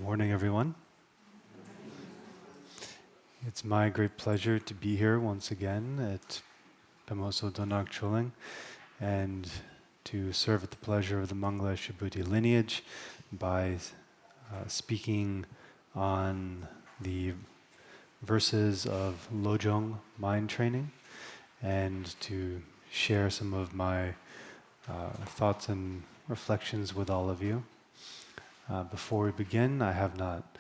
Morning, everyone. It's my great pleasure to be here once again at Pamoso Donak Choling and to serve at the pleasure of the Mangla Shibhuti lineage by speaking on the verses of Lojong mind training and to share some of my thoughts and reflections with all of you. Before we begin, I have not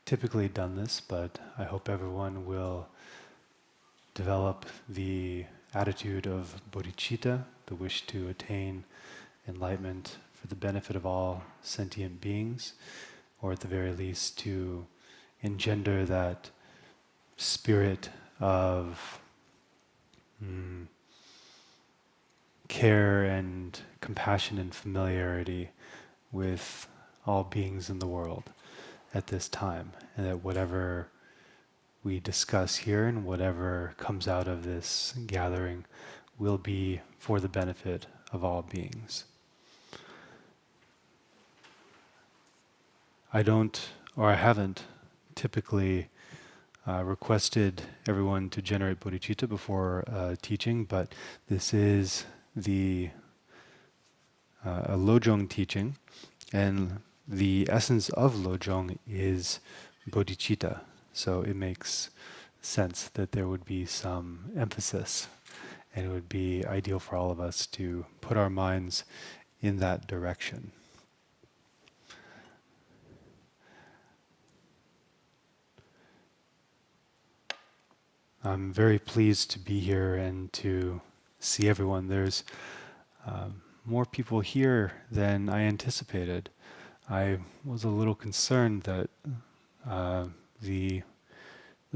typically done this, but I hope everyone will develop the attitude of bodhicitta, the wish to attain enlightenment for the benefit of all sentient beings, or at the very least to engender that spirit of care and compassion and familiarity with all beings in the world at this time, and that whatever we discuss here and whatever comes out of this gathering will be for the benefit of all beings. I haven't typically requested everyone to generate bodhicitta before teaching, but this is a Lojong teaching, and the essence of Lojong is bodhicitta. So it makes sense that there would be some emphasis, and it would be ideal for all of us to put our minds in that direction. I'm very pleased to be here and to see everyone. There's more people here than I anticipated. I was a little concerned that the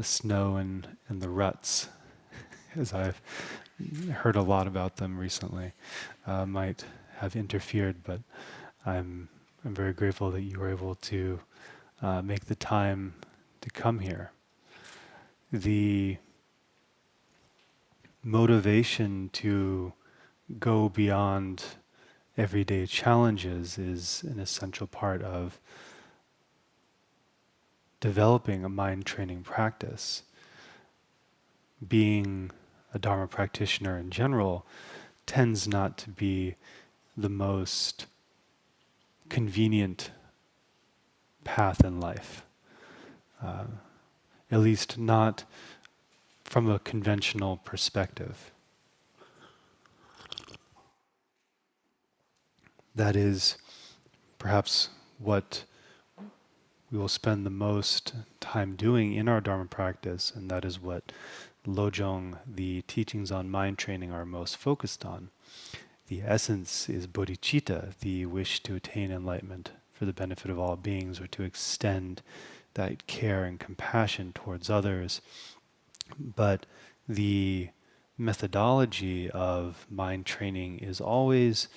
snow and the ruts, as I've heard a lot about them recently, might have interfered, but I'm very grateful that you were able to make the time to come here. The motivation to go beyond everyday challenges is an essential part of developing a mind training practice. Being a Dharma practitioner in general tends not to be the most convenient path in life, at least not from a conventional perspective. That is perhaps what we will spend the most time doing in our Dharma practice, and that is what Lojong, the teachings on mind training, are most focused on. The essence is bodhicitta, the wish to attain enlightenment for the benefit of all beings, or to extend that care and compassion towards others. But the methodology of mind training is always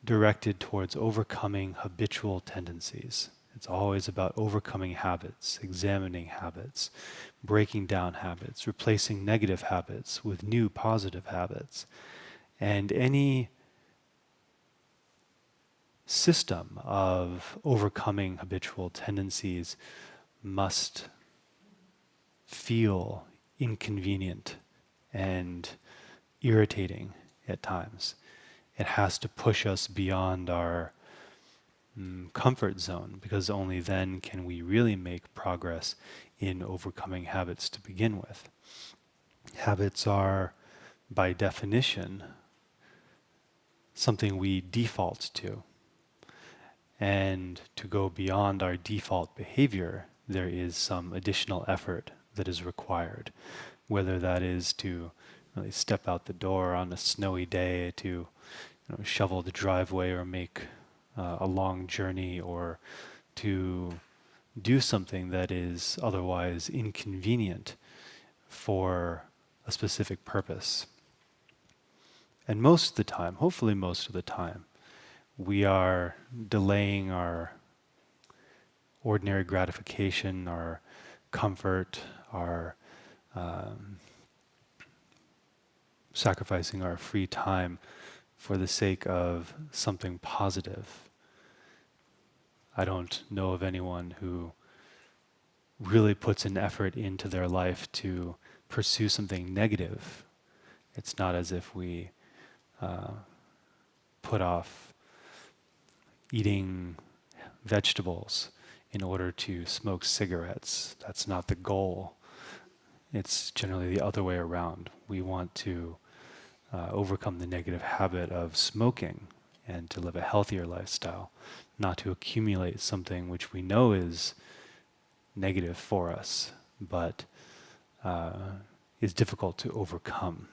directed towards overcoming habitual tendencies. It's always about overcoming habits, examining habits, breaking down habits, replacing negative habits with new positive habits. And any system of overcoming habitual tendencies must feel inconvenient and irritating at times. It has to push us beyond our comfort zone, because only then can we really make progress in overcoming habits to begin with. Habits are, by definition, something we default to. And to go beyond our default behavior, there is some additional effort that is required, whether that is to really step out the door on a snowy day, to shovel the driveway or make a long journey, or to do something that is otherwise inconvenient for a specific purpose. And most of the time, hopefully most of the time, we are delaying our ordinary gratification, our comfort, our sacrificing our free time for the sake of something positive. I don't know of anyone who really puts an effort into their life to pursue something negative. It's not as if we put off eating vegetables in order to smoke cigarettes. That's not the goal. It's generally the other way around. We want to overcome the negative habit of smoking and to live a healthier lifestyle, not to accumulate something which we know is negative for us, but is difficult to overcome.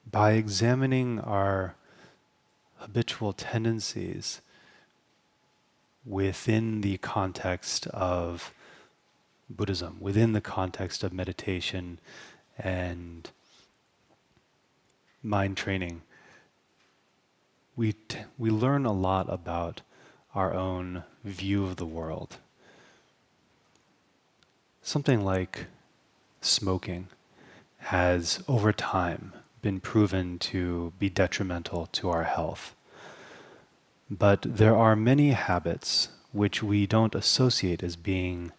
By examining our habitual tendencies within the context of Buddhism, within the context of meditation and mind training, we learn a lot about our own view of the world. Something like smoking has, over time, been proven to be detrimental to our health. But there are many habits which we don't associate as being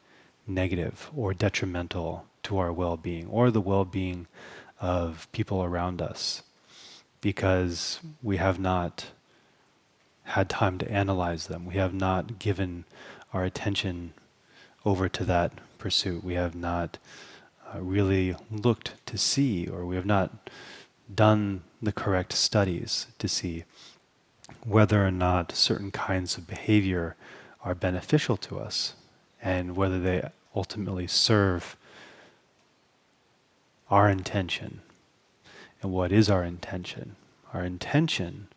negative or detrimental to our well-being or the well-being of people around us, because we have not had time to analyze them. We have not given our attention over to that pursuit. We have not really looked to see, or we have not done the correct studies to see whether or not certain kinds of behavior are beneficial to us and whether they ultimately serve our intention. And what is our intention? Our intention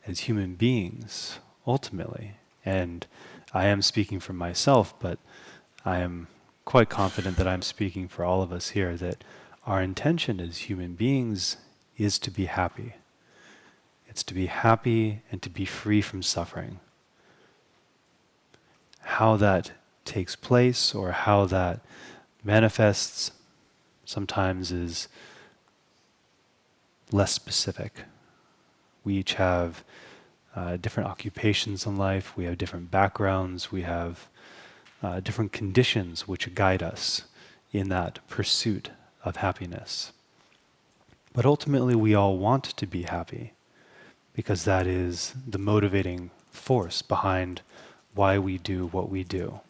as human beings, ultimately, and I am speaking for myself, but I am quite confident that I'm speaking for all of us here, that our intention as human beings is to be happy. It's to be happy and to be free from suffering. How that takes place or how that manifests sometimes is less specific. We each have different occupations in life, we have different backgrounds, we have different conditions which guide us in that pursuit of happiness. But ultimately we all want to be happy, because that is the motivating force behind why we do what we do.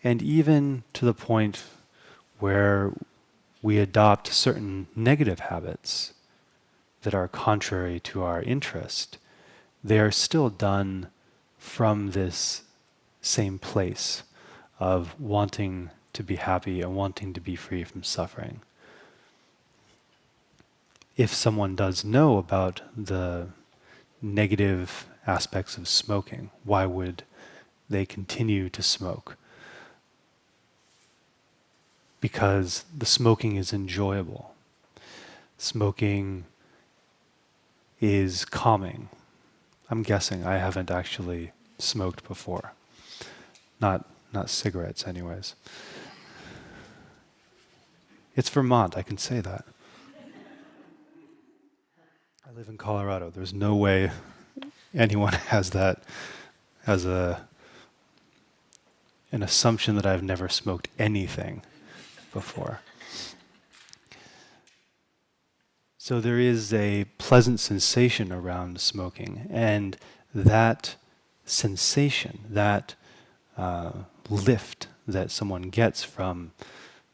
And even to the point where we adopt certain negative habits that are contrary to our interest, they are still done from this same place of wanting to be happy and wanting to be free from suffering. If someone does know about the negative aspects of smoking, why would they continue to smoke? Because the smoking is enjoyable. Smoking is calming. I'm guessing. I haven't actually smoked before. Not cigarettes anyways. It's Vermont, I can say that. I live in Colorado. There's no way anyone has that as an assumption that I've never smoked anything before. So there is a pleasant sensation around smoking, and that sensation, that lift that someone gets from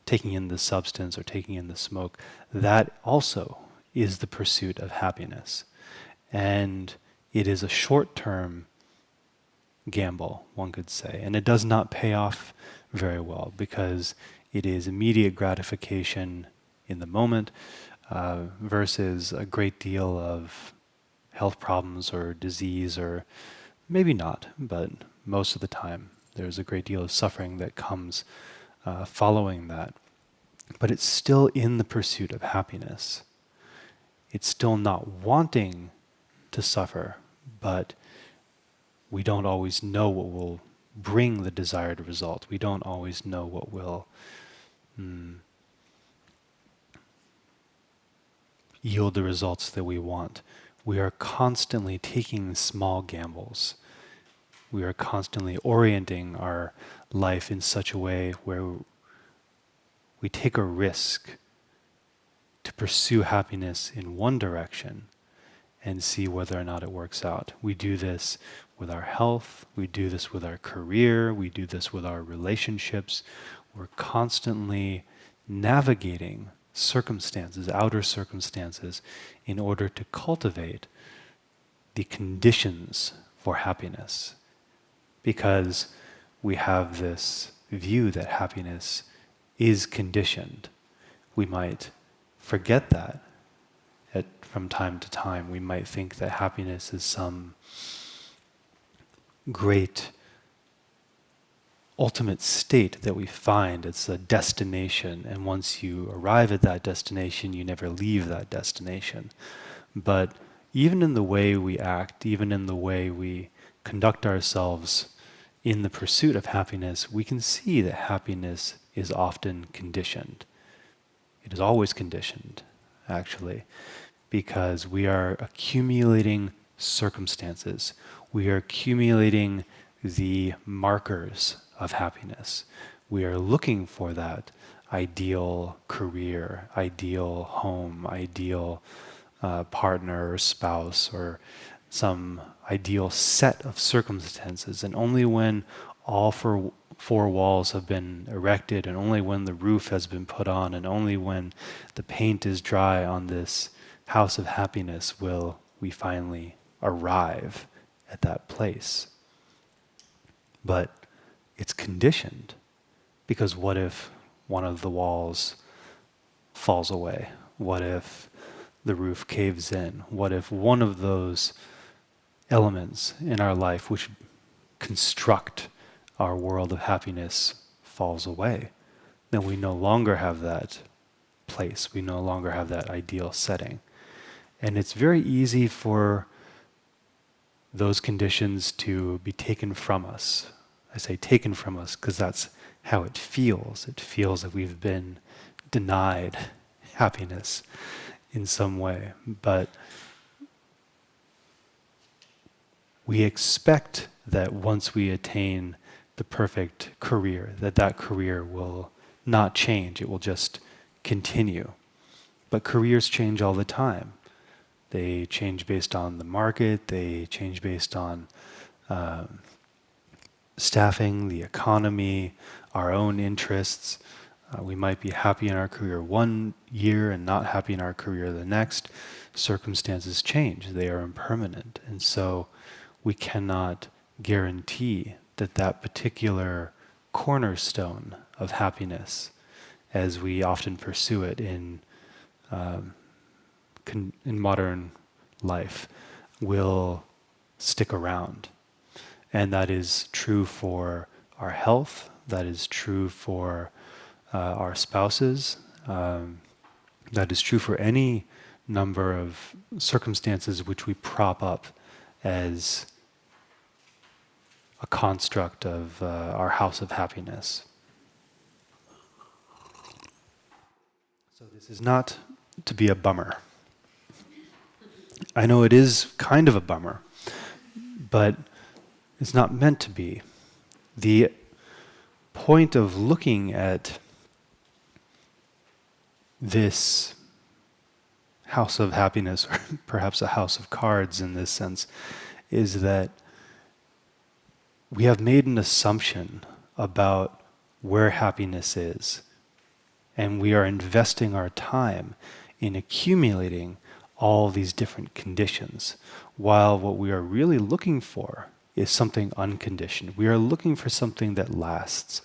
taking in the substance or taking in the smoke, that also is the pursuit of happiness. And it is a short-term gamble, one could say, and it does not pay off very well because it is immediate gratification in the moment versus a great deal of health problems or disease, or maybe not, but most of the time there's a great deal of suffering that comes following that. But it's still in the pursuit of happiness. It's still not wanting to suffer, but we don't always know what will bring the desired result. We don't always know what will yield the results that we want. We are constantly taking small gambles. We are constantly orienting our life in such a way where we take a risk to pursue happiness in one direction and see whether or not it works out. We do this with our health, we do this with our career, we do this with our relationships. We're constantly navigating circumstances, outer circumstances, in order to cultivate the conditions for happiness. Because we have this view that happiness is conditioned. We might forget that from time to time. We might think that happiness is some great ultimate state that we find. It's a destination, and once you arrive at that destination, you never leave that destination. But even in the way we act, even in the way we conduct ourselves in the pursuit of happiness, we can see that happiness is often conditioned. It is always conditioned, actually, because we are accumulating circumstances. We are accumulating the markers of happiness. We are looking for that ideal career, ideal home, ideal partner or spouse, or some ideal set of circumstances. And only when all four walls have been erected, and only when the roof has been put on, and only when the paint is dry on this house of happiness will we finally arrive at that place. But it's conditioned, because what if one of the walls falls away? What if the roof caves in? What if one of those elements in our life which construct our world of happiness falls away? Then we no longer have that place. We no longer have that ideal setting. And it's very easy for those conditions to be taken from us. I say taken from us because that's how it feels. It feels that we've been denied happiness in some way. But we expect that once we attain the perfect career, that career will not change. It will just continue. But careers change all the time. They change based on the market. They change based on staffing, the economy, our own interests. We might be happy in our career one year and not happy in our career the next. Circumstances change. They are impermanent. And so we cannot guarantee that that particular cornerstone of happiness, as we often pursue it in modern life, will stick around. And that is true for our health, that is true for our spouses, that is true for any number of circumstances which we prop up as a construct of our house of happiness. So this is not to be a bummer. I know it is kind of a bummer, but it's not meant to be. The point of looking at this house of happiness, or perhaps a house of cards in this sense, is that we have made an assumption about where happiness is, and we are investing our time in accumulating all these different conditions, while what we are really looking for is something unconditioned. We are looking for something that lasts.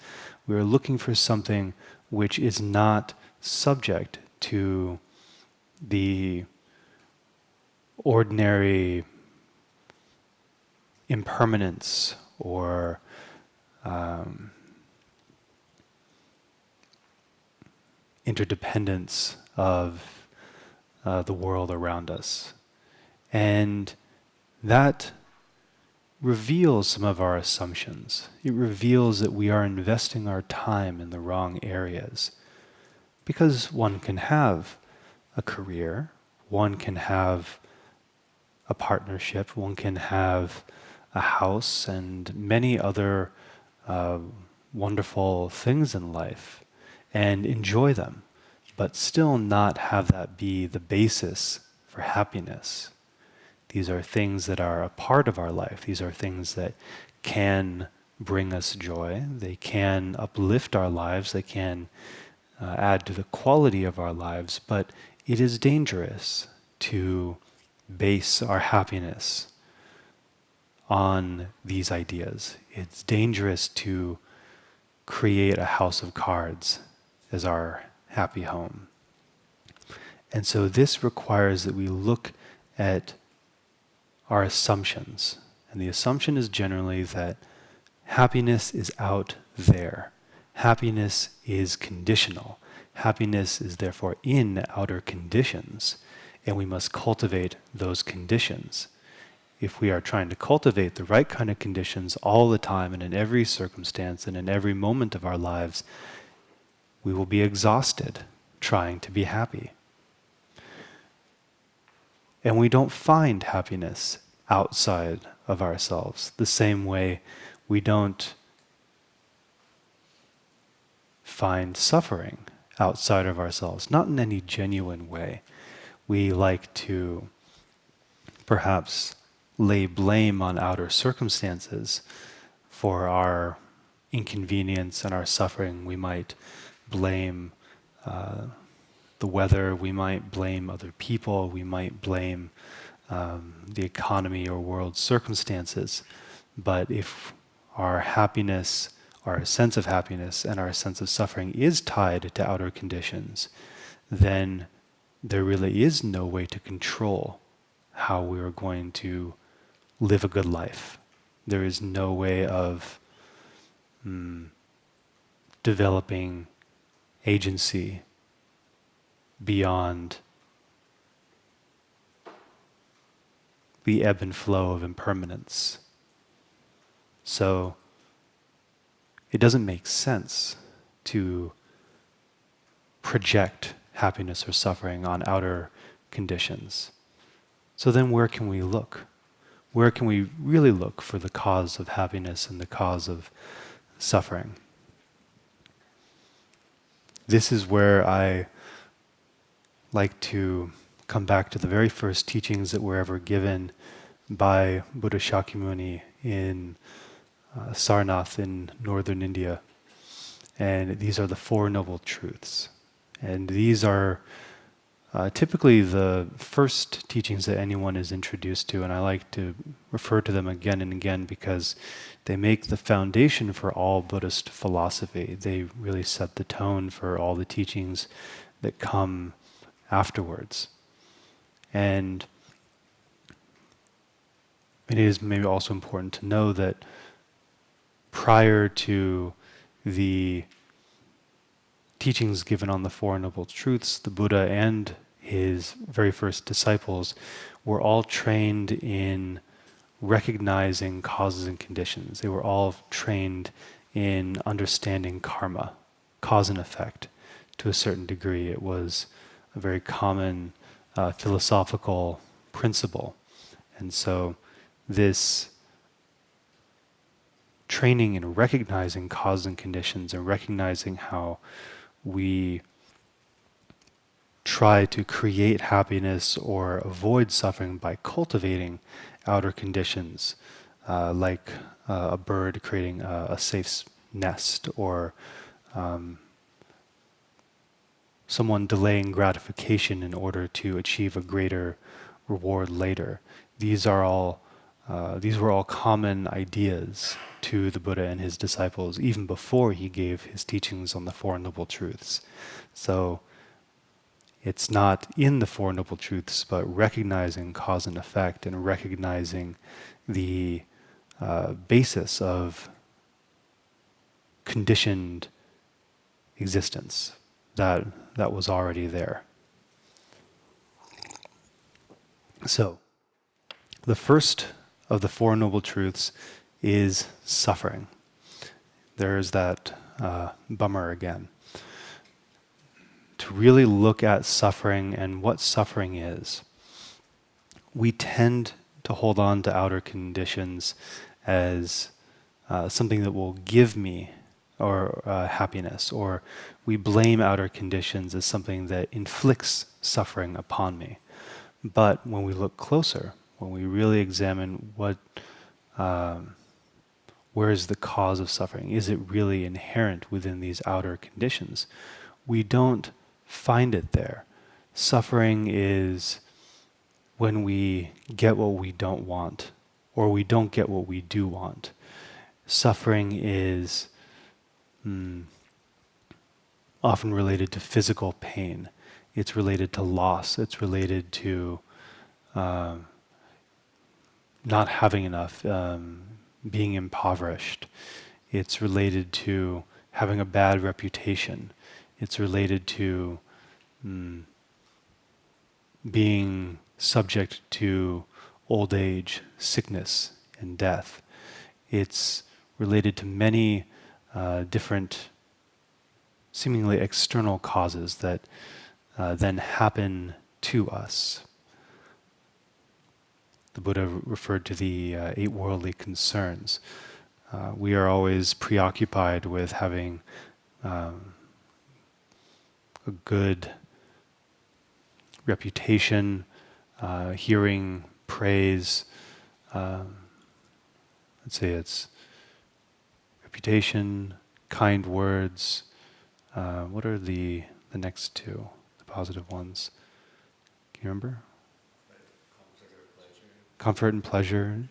We are looking for something which is not subject to the ordinary impermanence or interdependence of the world around us. And that reveals some of our assumptions. It reveals that we are investing our time in the wrong areas. Because one can have a career, one can have a partnership, one can have a house and many other wonderful things in life and enjoy them, but still not have that be the basis for happiness. These are things that are a part of our life. These are things that can bring us joy. They can uplift our lives. They can add to the quality of our lives, but it is dangerous to base our happiness on these ideas. It's dangerous to create a house of cards as our happy home. And so this requires that we look at our assumptions. And the assumption is generally that happiness is out there. Happiness is conditional. Happiness is therefore in outer conditions, and we must cultivate those conditions. If we are trying to cultivate the right kind of conditions all the time and in every circumstance and in every moment of our lives, we will be exhausted trying to be happy. And we don't find happiness outside of ourselves, the same way we don't find suffering outside of ourselves, not in any genuine way. We like to perhaps lay blame on outer circumstances for our inconvenience and our suffering. We might blame the weather, we might blame other people, we might blame the economy or world circumstances. But if our happiness, our sense of happiness and our sense of suffering is tied to outer conditions, then there really is no way to control how we are going to live a good life. There is no way of developing agency beyond the ebb and flow of impermanence. So it doesn't make sense to project happiness or suffering on outer conditions. So then where can we look? Where can we really look for the cause of happiness and the cause of suffering? This is where I like to come back to the very first teachings that were ever given by Buddha Shakyamuni in Sarnath in northern India. And these are the Four Noble Truths. And these are typically the first teachings that anyone is introduced to, and I like to refer to them again and again because they make the foundation for all Buddhist philosophy. They really set the tone for all the teachings that come afterwards. And it is maybe also important to know that prior to the teachings given on the Four Noble Truths, the Buddha and his very first disciples were all trained in recognizing causes and conditions. They were all trained in understanding karma, cause and effect, to a certain degree. It was a very common philosophical principle. And so this training in recognizing cause and conditions and recognizing how we try to create happiness or avoid suffering by cultivating outer conditions, like a bird creating a safe nest, or someone delaying gratification in order to achieve a greater reward later. These were all common ideas to the Buddha and his disciples even before he gave his teachings on the Four Noble Truths. So it's not in the Four Noble Truths, but recognizing cause and effect and recognizing the basis of conditioned existence that was already there. So, the first of the Four Noble Truths is suffering. There's that bummer again. to really look at suffering and what suffering is, we tend to hold on to outer conditions as something that will give me or happiness, or we blame outer conditions as something that inflicts suffering upon me. But when we look closer, when we really examine where is the cause of suffering, is it really inherent within these outer conditions? We don't find it there. Suffering is when we get what we don't want, or we don't get what we do want. Suffering is often related to physical pain. It's related to loss. It's related to not having enough, being impoverished. It's related to having a bad reputation. It's related to being subject to old age, sickness, and death. It's related to many different, seemingly external causes that then happen to us. The Buddha referred to the 8 worldly concerns. We are always preoccupied with having a good reputation, hearing praise. Let's say it's reputation, kind words. What are the next two, the positive ones? Can you remember? Comfort and pleasure,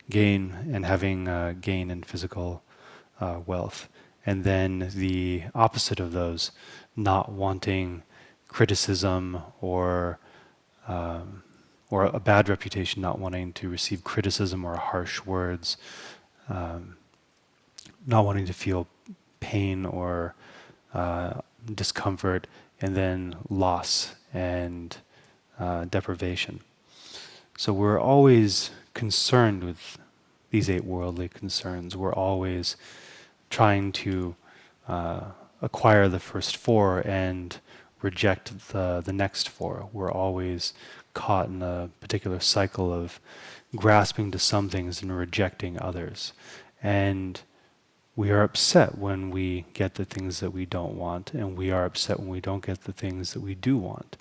gain and having gain in physical wealth. And then the opposite of those, not wanting criticism or a bad reputation, not wanting to receive criticism or harsh words, not wanting to feel pain or discomfort, and then loss and deprivation. So we're always concerned with these 8 worldly concerns. We're always trying to acquire the first 4 and reject the next 4. We're always caught in a particular cycle of grasping to some things and rejecting others. And we are upset when we get the things that we don't want, and we are upset when we don't get the things that we do want.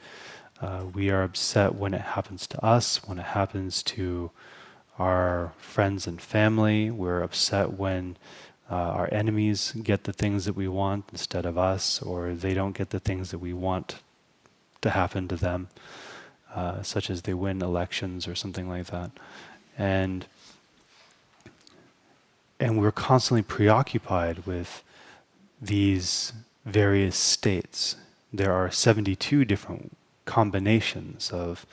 We are upset when it happens to us, when it happens to our friends and family. We're upset when our enemies get the things that we want instead of us, or they don't get the things that we want to happen to them, such as they win elections or something like that. And we're constantly preoccupied with these various states. There are 72 different combinations of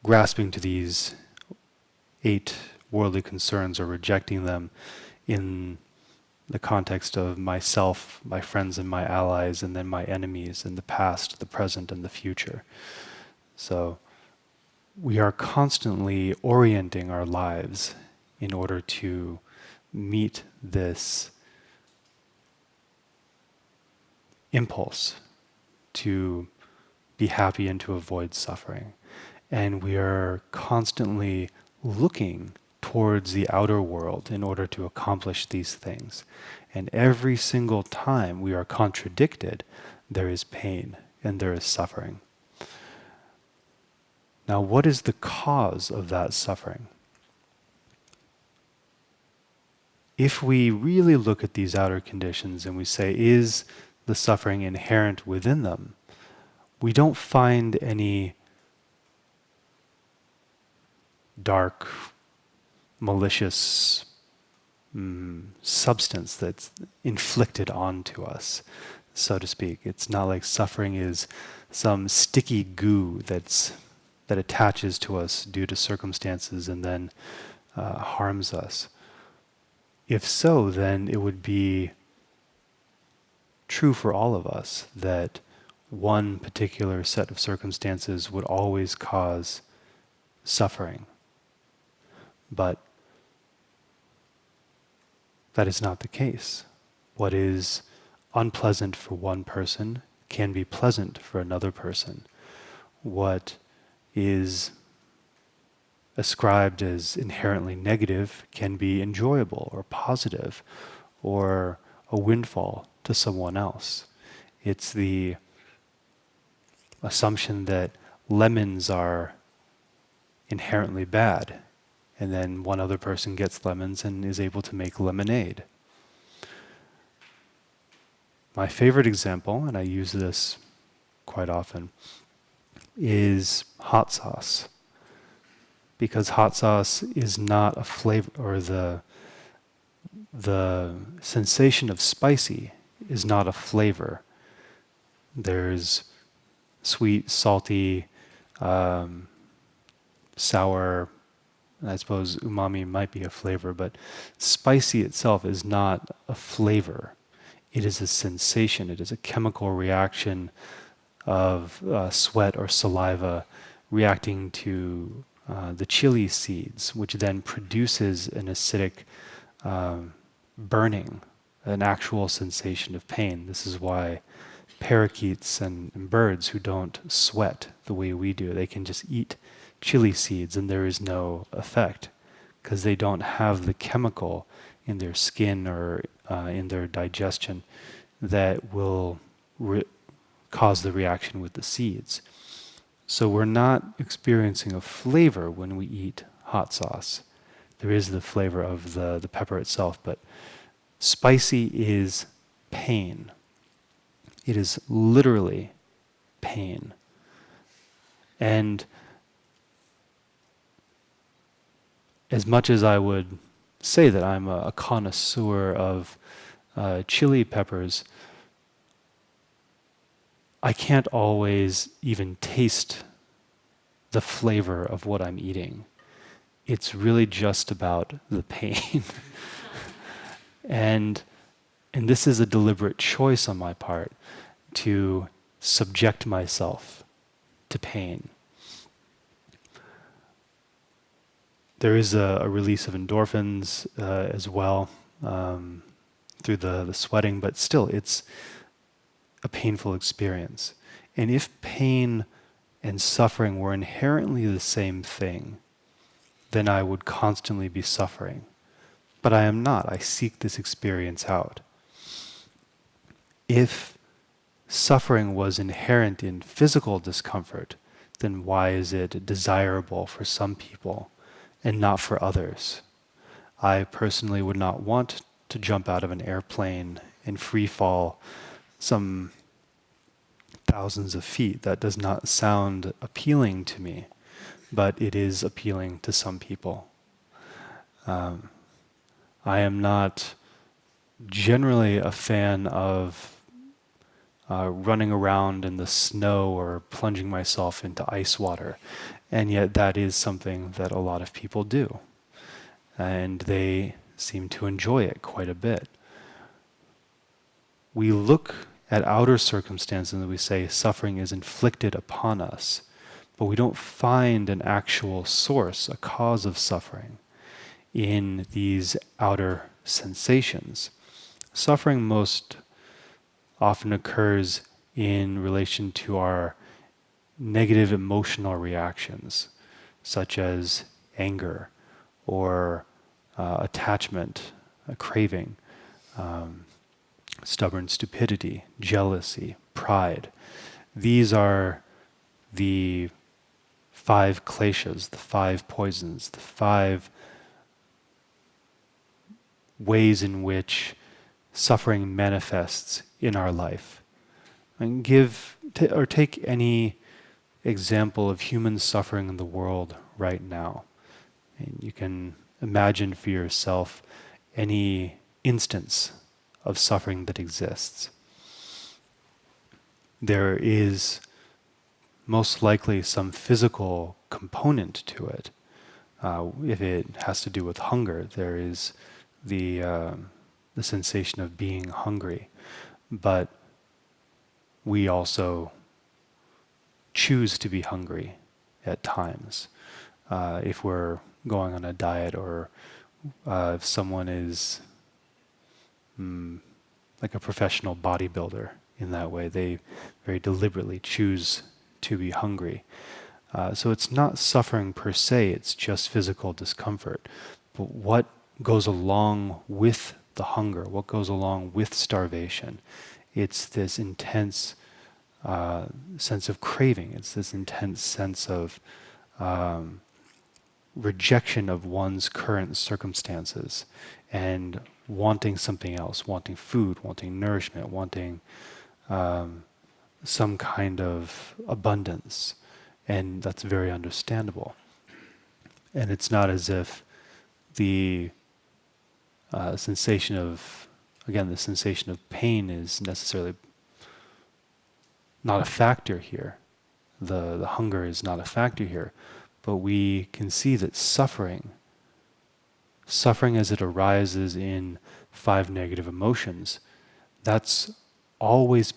grasping to these 8 worldly concerns or rejecting them in the context of myself, my friends and my allies, and then my enemies in the past, the present, and the future. So we are constantly orienting our lives in order to meet this impulse to be happy and to avoid suffering. And we are constantly looking towards the outer world in order to accomplish these things. And every single time we are contradicted, there is pain and there is suffering. Now, what is the cause of that suffering? If we really look at these outer conditions and we say, is the suffering inherent within them? We don't find any dark, malicious substance that's inflicted onto us, so to speak. It's not like suffering is some sticky goo that attaches to us due to circumstances and then harms us. If so, then it would be true for all of us that one particular set of circumstances would always cause suffering. But that is not the case. What is unpleasant for one person can be pleasant for another person. What is ascribed as inherently negative can be enjoyable or positive or a windfall to someone else. It's the assumption that lemons are inherently bad, and then one other person gets lemons and is able to make lemonade. My favorite example, and I use this quite often, is hot sauce. Because hot sauce is not a flavor, or the sensation of spicy is not a flavor. There's sweet, salty, sour, I suppose umami might be a flavor, but spicy itself is not a flavor. It is a sensation. It is a chemical reaction of sweat or saliva reacting to the chili seeds, which then produces an acidic burning, an actual sensation of pain. This is why parakeets and birds who don't sweat the way we do, they can just eat chili seeds and there is no effect, because they don't have the chemical in their skin or in their digestion that will cause the reaction with the seeds. So we're not experiencing a flavor when we eat hot sauce. There is the flavor of the pepper itself, but spicy is pain. It is literally pain. And as much as I would say that I'm a connoisseur of chili peppers, I can't always even taste the flavor of what I'm eating. It's really just about the pain. And this is a deliberate choice on my part to subject myself to pain. There is a release of endorphins as well through the sweating, but still it's a painful experience. And if pain and suffering were inherently the same thing, then I would constantly be suffering. But I am not. I seek this experience out. If suffering was inherent in physical discomfort, then why is it desirable for some people and not for others? I personally would not want to jump out of an airplane and free fall some thousands of feet. That does not sound appealing to me, but it is appealing to some people. I am not generally a fan of running around in the snow or plunging myself into ice water, and yet that is something that a lot of people do, and they seem to enjoy it quite a bit. We look at outer circumstances and we say suffering is inflicted upon us, but we don't find an actual source, a cause of suffering in these outer sensations. Suffering most often occurs in relation to our negative emotional reactions, such as anger or attachment, a craving, stubborn stupidity, jealousy, pride. These are the 5 kleshas, the 5 poisons, the 5 ways in which suffering manifests in our life. And take any example of human suffering in the world right now. And you can imagine for yourself any instance of suffering that exists. There is most likely some physical component to it. If it has to do with hunger, there is the sensation of being hungry. But we also choose to be hungry at times. If we're going on a diet, or if someone is like a professional bodybuilder in that way. They very deliberately choose to be hungry. So it's not suffering per se, it's just physical discomfort. But what goes along with the hunger, what goes along with starvation? It's this intense sense of craving, it's this intense sense of rejection of one's current circumstances and wanting something else, wanting food, wanting nourishment, wanting some kind of abundance. And that's very understandable. And it's not as if the sensation of, again, the sensation of pain is necessarily not a factor here. The hunger is not a factor here. But we can see that suffering as it arises in 5 negative emotions, that's always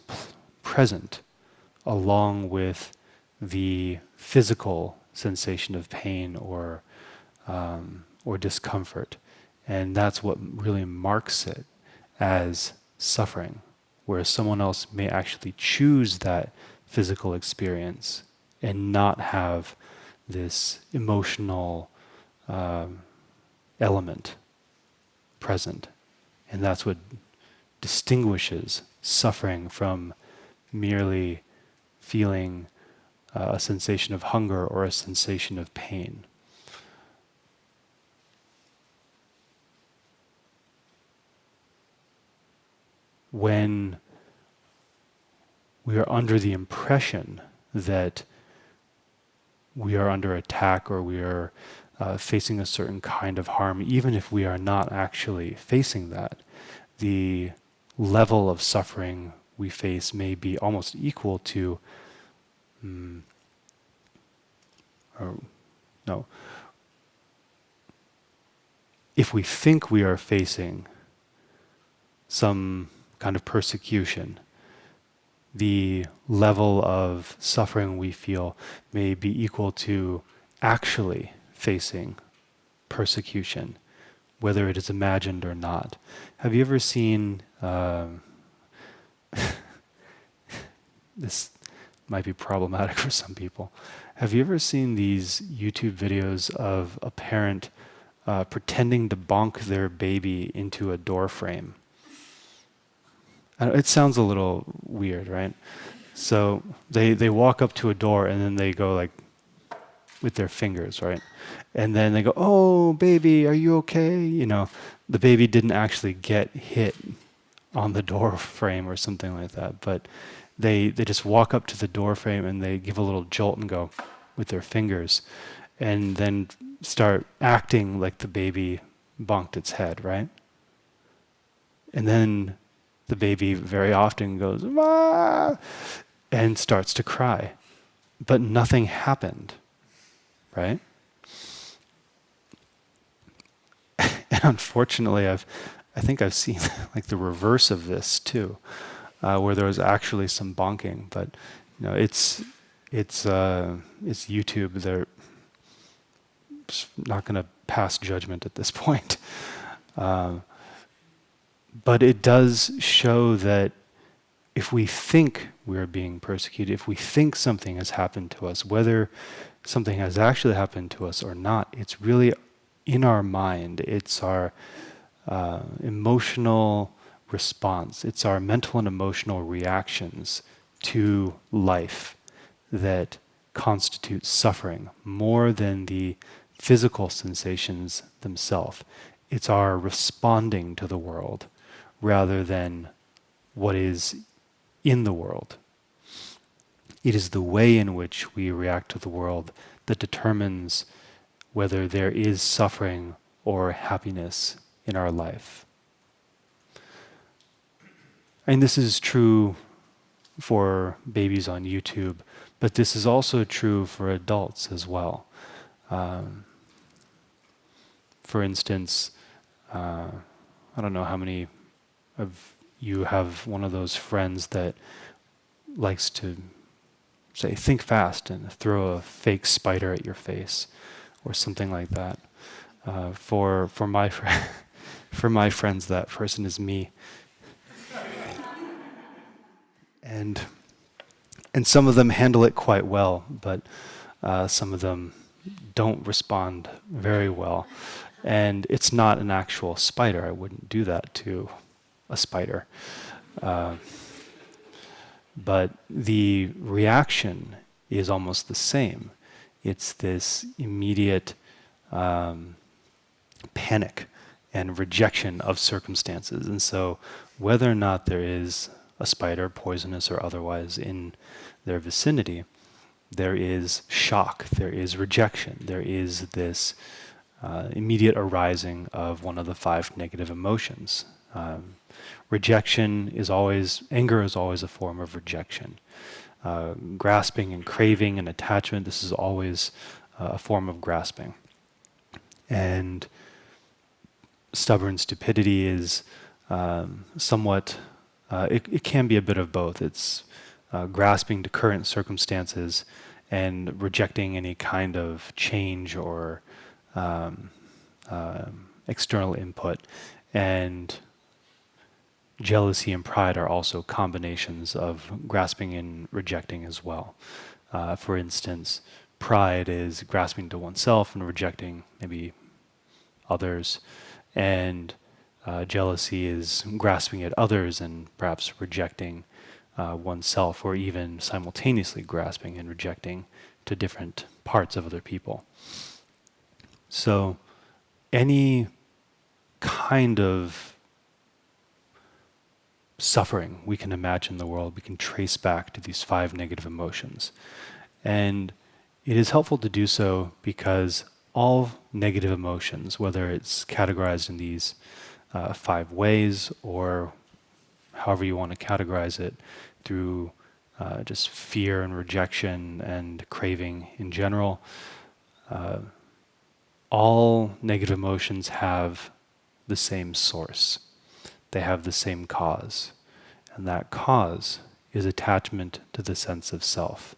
present along with the physical sensation of pain or discomfort. And that's what really marks it as suffering, whereas someone else may actually choose that physical experience and not have this emotional element present. And that's what distinguishes suffering from merely feeling a sensation of hunger or a sensation of pain. When we are under the impression that we are under attack or we are facing a certain kind of harm, even if we are not actually facing that, the level of suffering we face may be almost equal to, if we think we are facing some kind of persecution, the level of suffering we feel may be equal to actually facing persecution, whether it is imagined or not. Have you ever seen, this might be problematic for some people, have you ever seen these YouTube videos of a parent pretending to bonk their baby into a door frame? It sounds a little weird, right? So they walk up to a door and then they go like with their fingers, right? And then they go, "Oh, baby, are you okay?" You know, the baby didn't actually get hit on the door frame or something like that, but they just walk up to the door frame and they give a little jolt and go with their fingers and then start acting like the baby bonked its head, right? And then the baby very often goes, "Ah!" and starts to cry. But nothing happened, right? And unfortunately, I think I've seen like the reverse of this too, where there was actually some bonking. But you know, it's YouTube. They're not going to pass judgment at this point. But it does show that if we think we're being persecuted, if we think something has happened to us, whether something has actually happened to us or not, it's really in our mind. It's our emotional response. It's our mental and emotional reactions to life that constitute suffering more than the physical sensations themselves. It's our responding to the world rather than what is in the world. It is the way in which we react to the world that determines whether there is suffering or happiness in our life. And this is true for babies on YouTube, but this is also true for adults as well. For instance, I don't know how many of you have one of those friends that likes to say, "Think fast," and throw a fake spider at your face, or something like that. For my friends, that person is me. And some of them handle it quite well, but some of them don't respond very well. And it's not an actual spider. I wouldn't do that to a spider. But the reaction is almost the same. It's this immediate panic and rejection of circumstances. And so whether or not there is a spider, poisonous or otherwise, in their vicinity, there is shock, there is rejection, there is this immediate arising of one of the 5 negative emotions. Rejection is always, anger is always a form of rejection. Grasping and craving and attachment, this is always a form of grasping. And stubborn stupidity is somewhat, it can be a bit of both. It's grasping to current circumstances and rejecting any kind of change or external input. And jealousy and pride are also combinations of grasping and rejecting as well. For instance, pride is grasping to oneself and rejecting maybe others, and jealousy is grasping at others and perhaps rejecting oneself, or even simultaneously grasping and rejecting to different parts of other people. So any kind of suffering we can imagine in the world, we can trace back to these 5 negative emotions. And it is helpful to do so because all negative emotions, whether it's categorized in these 5 ways or however you want to categorize it, through just fear and rejection and craving in general, all negative emotions have the same source. They have the same cause. And that cause is attachment to the sense of self.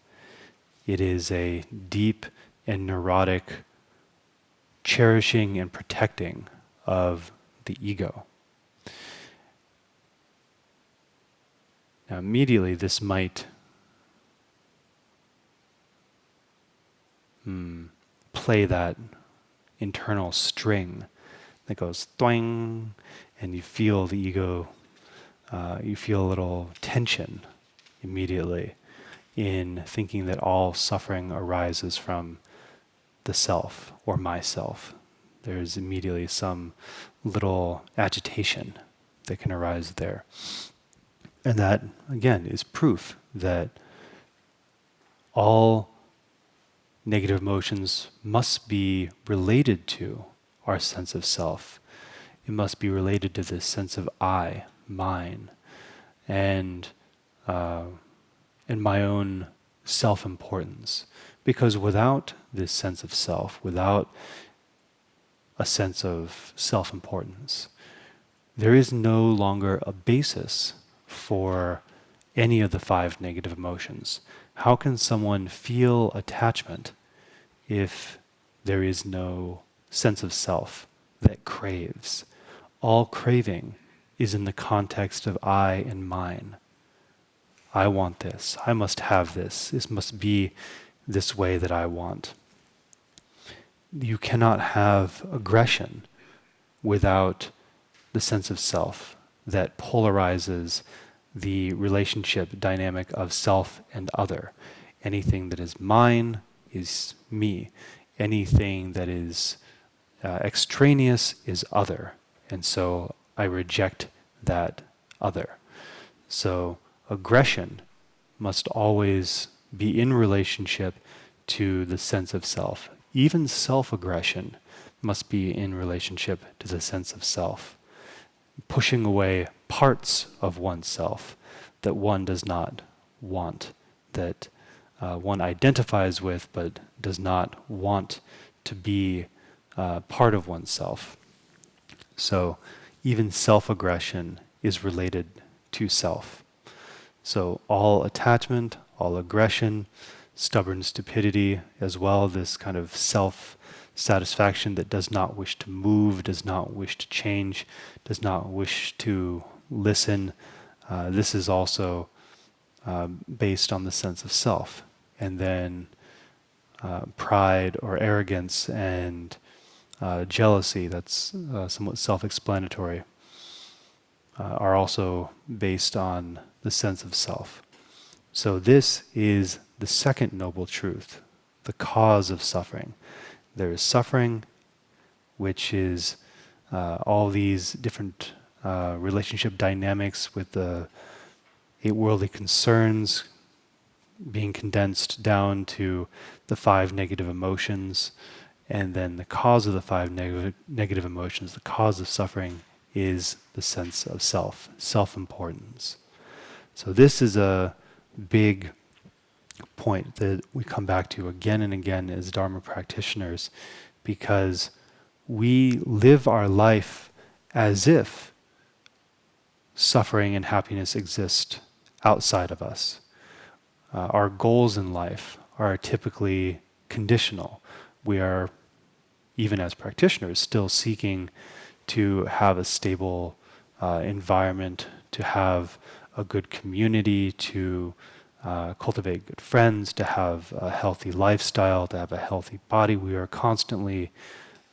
It is a deep and neurotic cherishing and protecting of the ego. Now, immediately, this might play that internal string that goes twang, and you feel the ego, you feel a little tension immediately in thinking that all suffering arises from the self or myself. There's immediately some little agitation that can arise there. And that, again, is proof that all negative emotions must be related to our sense of self. It must be related to this sense of I, mine, and my own self-importance. Because without this sense of self, without a sense of self-importance, there is no longer a basis for any of the 5 negative emotions. How can someone feel attachment if there is no sense of self that craves? All craving is in the context of I and mine. I want this. I must have this. This must be this way that I want. You cannot have aggression without the sense of self that polarizes the relationship dynamic of self and other. Anything that is mine is me. Anything that is extraneous is other. And so I reject that other. So aggression must always be in relationship to the sense of self. Even self-aggression must be in relationship to the sense of self. Pushing away parts of oneself that one does not want, that one identifies with but does not want to be part of oneself. So even self-aggression is related to self. So all attachment, all aggression, stubborn stupidity as well, this kind of self-satisfaction that does not wish to move, does not wish to change, does not wish to listen. This is also based on the sense of self. And then pride or arrogance and jealousy, that's somewhat self-explanatory, are also based on the sense of self. So this is the second noble truth, the cause of suffering. There is suffering, which is all these different relationship dynamics with the 8 worldly concerns being condensed down to the 5 negative emotions, and then the cause of the 5 negative emotions, the cause of suffering, is the sense of self, self-importance. So this is a big point that we come back to again and again as Dharma practitioners, because we live our life as if suffering and happiness exist outside of us. Our goals in life are typically conditional. We are, even as practitioners, still seeking to have a stable environment, to have a good community, to cultivate good friends, to have a healthy lifestyle, to have a healthy body. We are constantly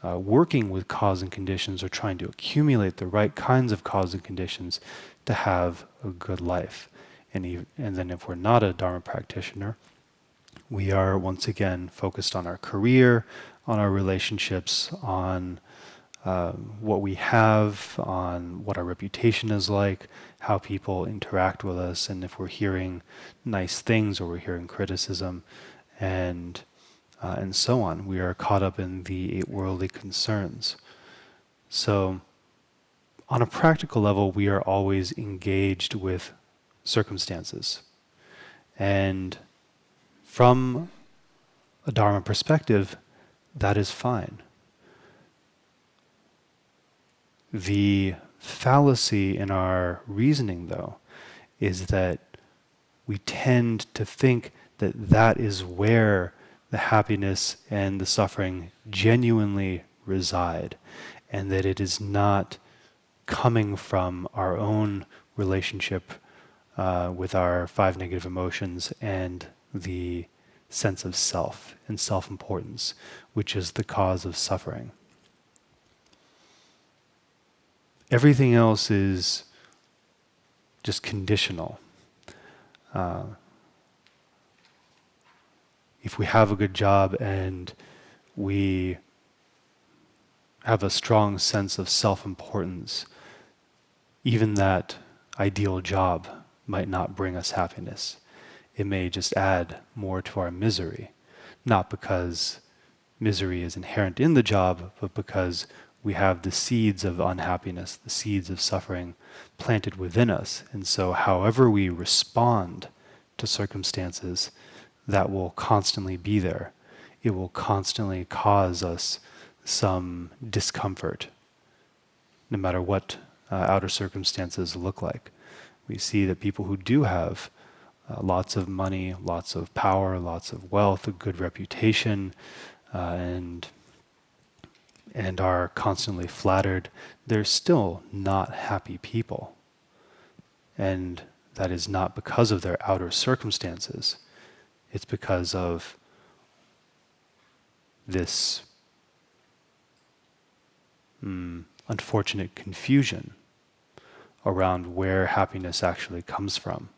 working with cause and conditions, or trying to accumulate the right kinds of cause and conditions to have a good life. And then if we're not a Dharma practitioner, we are once again focused on our career, on our relationships, on what we have, on what our reputation is like, how people interact with us, and if we're hearing nice things or we're hearing criticism, and so on. We are caught up in the 8 worldly concerns. So on a practical level, we are always engaged with circumstances. And from a Dharma perspective, that is fine. The fallacy in our reasoning, though, is that we tend to think that that is where the happiness and the suffering genuinely reside, and that it is not coming from our own relationship with our 5 negative emotions and the sense of self and self-importance, which is the cause of suffering. Everything else is just conditional. If we have a good job and we have a strong sense of self-importance, even that ideal job might not bring us happiness. It may just add more to our misery, not because misery is inherent in the job, but because we have the seeds of unhappiness, the seeds of suffering planted within us. And so however we respond to circumstances, that will constantly be there. It will constantly cause us some discomfort, no matter what outer circumstances look like. We see that people who do have lots of money, lots of power, lots of wealth, a good reputation, and are constantly flattered, they're still not happy people. And that is not because of their outer circumstances. It's because of this unfortunate confusion around where happiness actually comes from.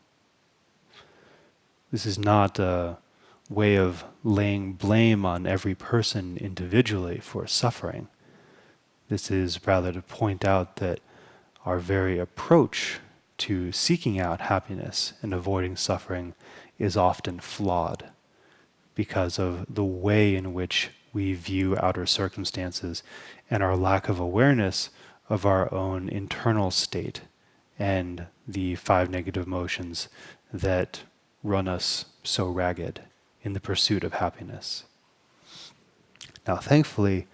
This is not a way of laying blame on every person individually for suffering. This is rather to point out that our very approach to seeking out happiness and avoiding suffering is often flawed because of the way in which we view outer circumstances and our lack of awareness of our own internal state and the 5 negative emotions that run us so ragged in the pursuit of happiness. Now, thankfully,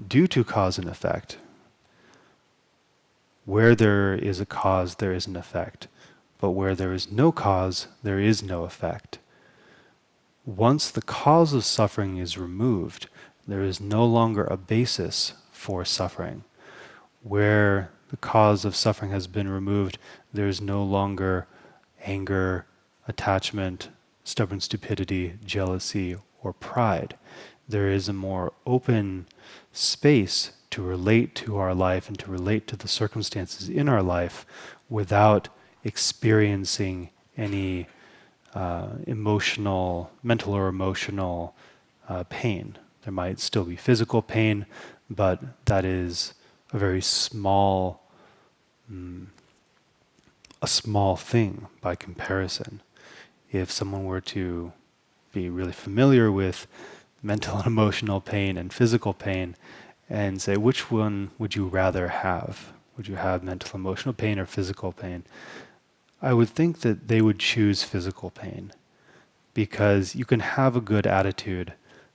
due to cause and effect, where there is a cause, there is an effect. But where there is no cause, there is no effect. Once the cause of suffering is removed, there is no longer a basis for suffering. Where the cause of suffering has been removed, there is no longer anger, attachment, stubborn stupidity, jealousy, or pride. There is a more open space to relate to our life and to relate to the circumstances in our life without experiencing any mental or emotional pain. There might still be physical pain, but that is a very small thing by comparison. If someone were to be really familiar with mental and emotional pain and physical pain and say, which one would you rather have? Would you have mental emotional pain or physical pain? I would think that they would choose physical pain, because you can have a good attitude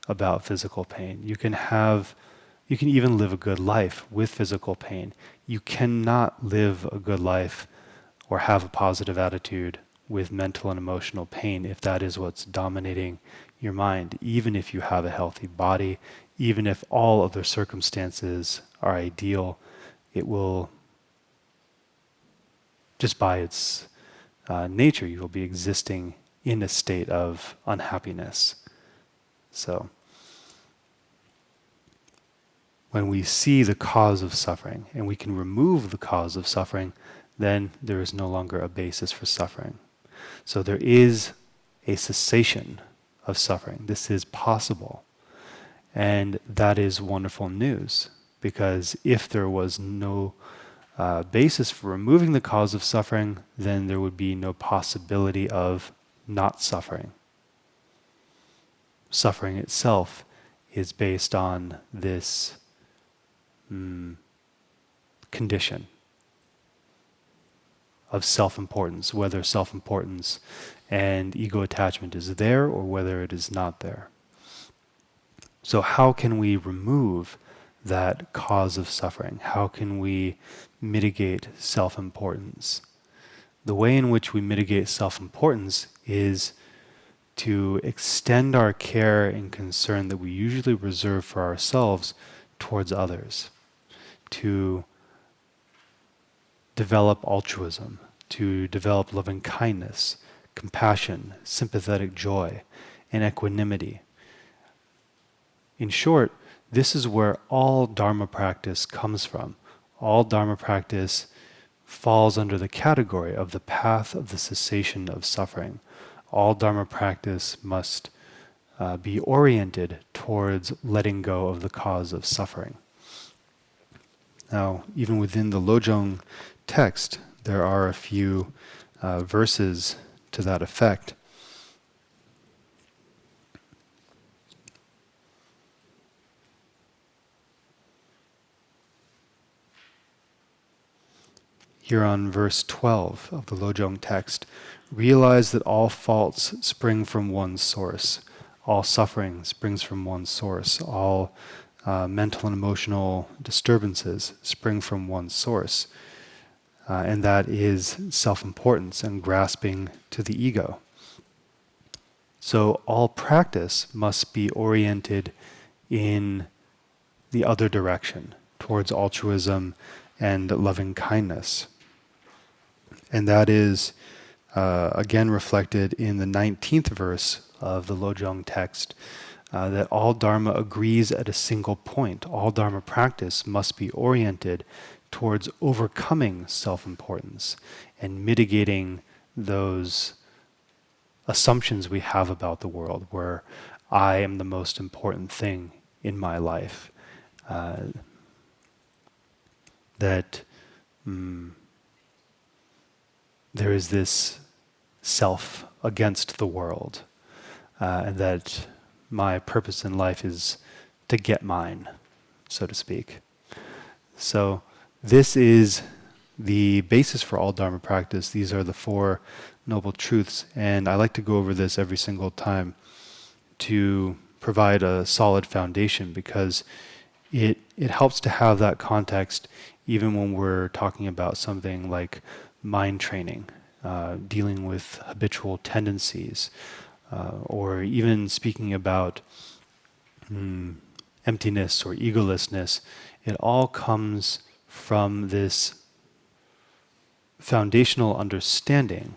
about physical pain. You can even live a good life with physical pain. You cannot live a good life or have a positive attitude with mental and emotional pain if that is what's dominating your mind. Even if you have a healthy body, even if all other circumstances are ideal, it will, just by its nature, you will be existing in a state of unhappiness. So, when we see the cause of suffering and we can remove the cause of suffering, then there is no longer a basis for suffering. So there is a cessation of suffering. This is possible. And that is wonderful news, because if there was no basis for removing the cause of suffering, then there would be no possibility of not suffering. Suffering itself is based on this condition of self-importance, whether self-importance and ego attachment is there or whether it is not there. So how can we remove that cause of suffering? How can we mitigate self-importance? The way in which we mitigate self-importance is to extend our care and concern that we usually reserve for ourselves towards others, to develop altruism, to develop loving kindness, compassion, sympathetic joy, and equanimity. In short, this is where all Dharma practice comes from. All Dharma practice falls under the category of the path of the cessation of suffering. All Dharma practice must be oriented towards letting go of the cause of suffering. Now, even within the Lojong text, there are a few verses to that effect. Here on verse 12 of the Lojong text, realize that all faults spring from one source. All suffering springs from one source. All mental and emotional disturbances spring from one source. And that is self-importance and grasping to the ego. So all practice must be oriented in the other direction, towards altruism and loving kindness. And that is again reflected in the 19th verse of the Lojong text, that all Dharma agrees at a single point. All Dharma practice must be oriented towards overcoming self-importance and mitigating those assumptions we have about the world, where I am the most important thing in my life. That there is this self against the world, and that my purpose in life is to get mine, so to speak. So this is the basis for all Dharma practice. These are the Four Noble Truths, and I like to go over this every single time to provide a solid foundation, because it helps to have that context even when we're talking about something like mind training, dealing with habitual tendencies, or even speaking about emptiness or egolessness. It all comes from this foundational understanding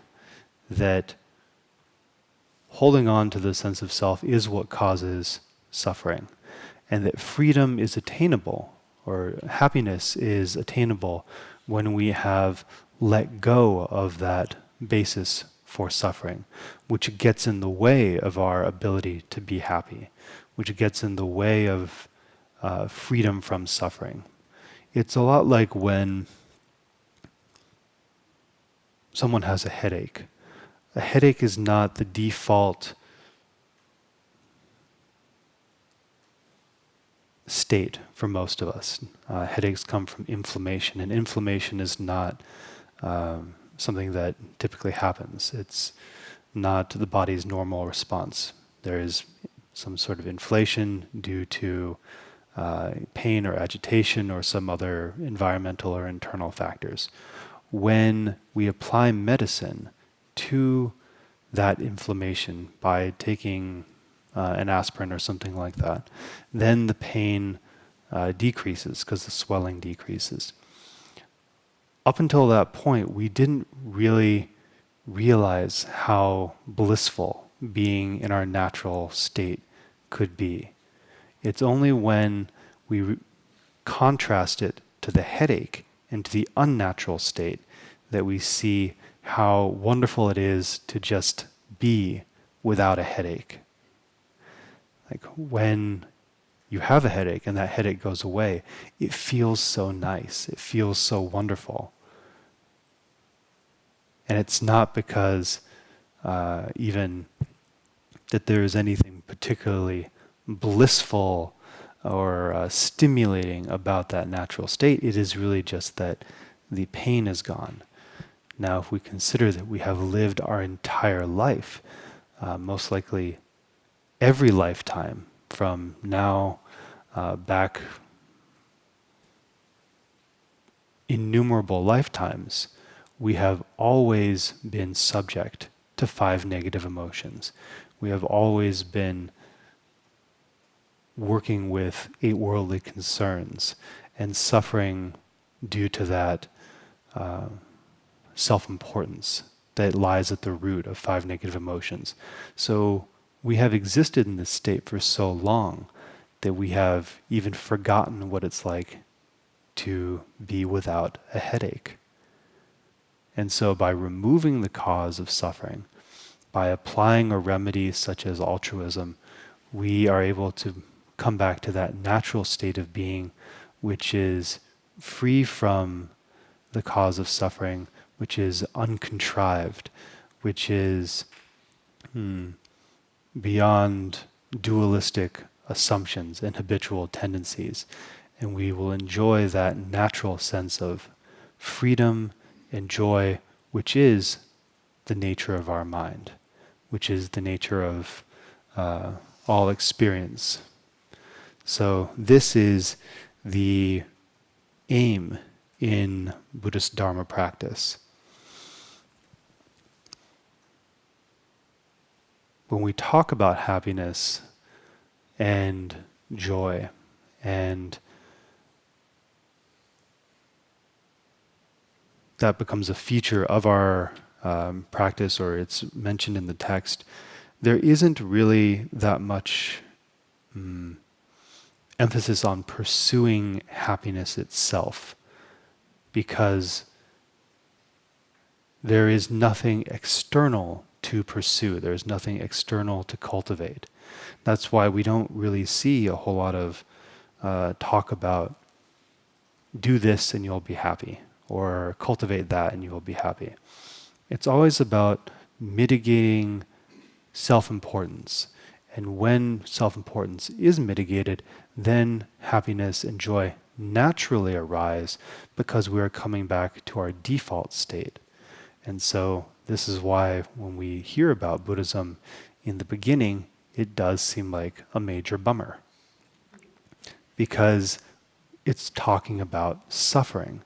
that holding on to the sense of self is what causes suffering, and that freedom is attainable, or happiness is attainable, when we have let go of that basis for suffering, which gets in the way of our ability to be happy, which gets in the way of freedom from suffering. It's a lot like when someone has a headache. A headache is not the default state for most of us. Headaches come from inflammation, and inflammation is not something that typically happens. It's not the body's normal response. There is some sort of inflation due to pain or agitation or some other environmental or internal factors. When we apply medicine to that inflammation by taking an aspirin or something like that, then the pain decreases because the swelling decreases. Up until that point, we didn't really realize how blissful being in our natural state could be. It's only when we contrast it to the headache and to the unnatural state that we see how wonderful it is to just be without a headache. Like when you have a headache and that headache goes away, it feels so nice. It feels so wonderful. And it's not because even that there is anything particularly blissful or stimulating about that natural state. It is really just that the pain is gone. Now, if we consider that we have lived our entire life, most likely every lifetime from now back innumerable lifetimes, we have always been subject to 5 negative emotions. We have always been working with 8 worldly concerns and suffering due to that self-importance that lies at the root of 5 negative emotions. So we have existed in this state for so long that we have even forgotten what it's like to be without a headache. And so by removing the cause of suffering, by applying a remedy such as altruism, we are able to come back to that natural state of being, which is free from the cause of suffering, which is uncontrived, which is beyond dualistic assumptions and habitual tendencies. And we will enjoy that natural sense of freedom and joy, which is the nature of our mind, which is the nature of all experience. So this is the aim in Buddhist Dharma practice. When we talk about happiness and joy, and that becomes a feature of our practice, or it's mentioned in the text, there isn't really that much emphasis on pursuing happiness itself, because there is nothing external to pursue. There's nothing external to cultivate. That's why we don't really see a whole lot of talk about do this and you'll be happy, or cultivate that and you will be happy. It's always about mitigating self-importance. And when self-importance is mitigated, then happiness and joy naturally arise because we are coming back to our default state. And so this is why when we hear about Buddhism in the beginning, it does seem like a major bummer, because it's talking about suffering.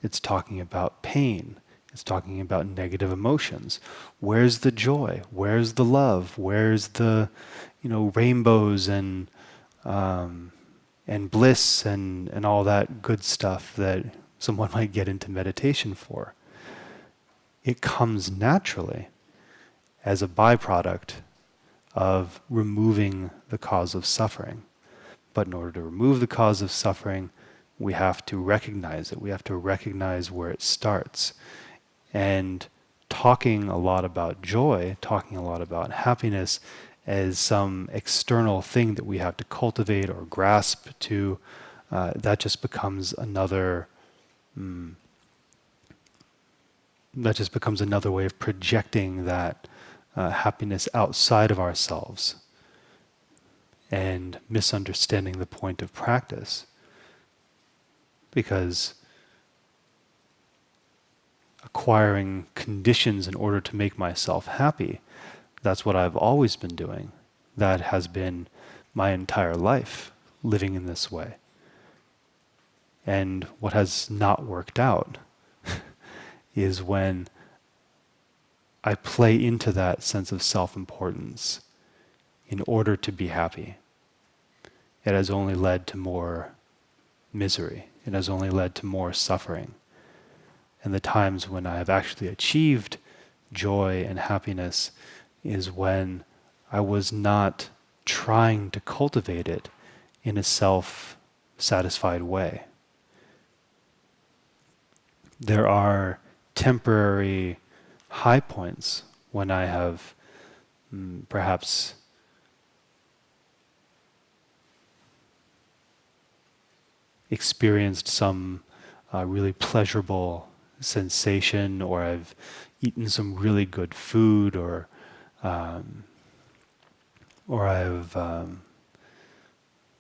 It's talking about pain. It's talking about negative emotions. Where's the joy? Where's the love? Where's the, rainbows and bliss and all that good stuff that someone might get into meditation for? It comes naturally. as a byproduct of removing the cause of suffering. But in order to remove the cause of suffering, we have to recognize it. We have to recognize where it starts. And talking a lot about joy, talking a lot about happiness as some external thing that we have to cultivate or grasp to, that just becomes another way of projecting that happiness outside of ourselves and misunderstanding the point of practice. Because acquiring conditions in order to make myself happy, that's what I've always been doing. That has been my entire life, living in this way. And what has not worked out is when I play into that sense of self-importance in order to be happy. It has only led to more misery. It has only led to more suffering. And the times when I have actually achieved joy and happiness is when I was not trying to cultivate it in a self-satisfied way. There are temporary high points when I have perhaps experienced some really pleasurable sensation, or I've eaten some really good food, or I've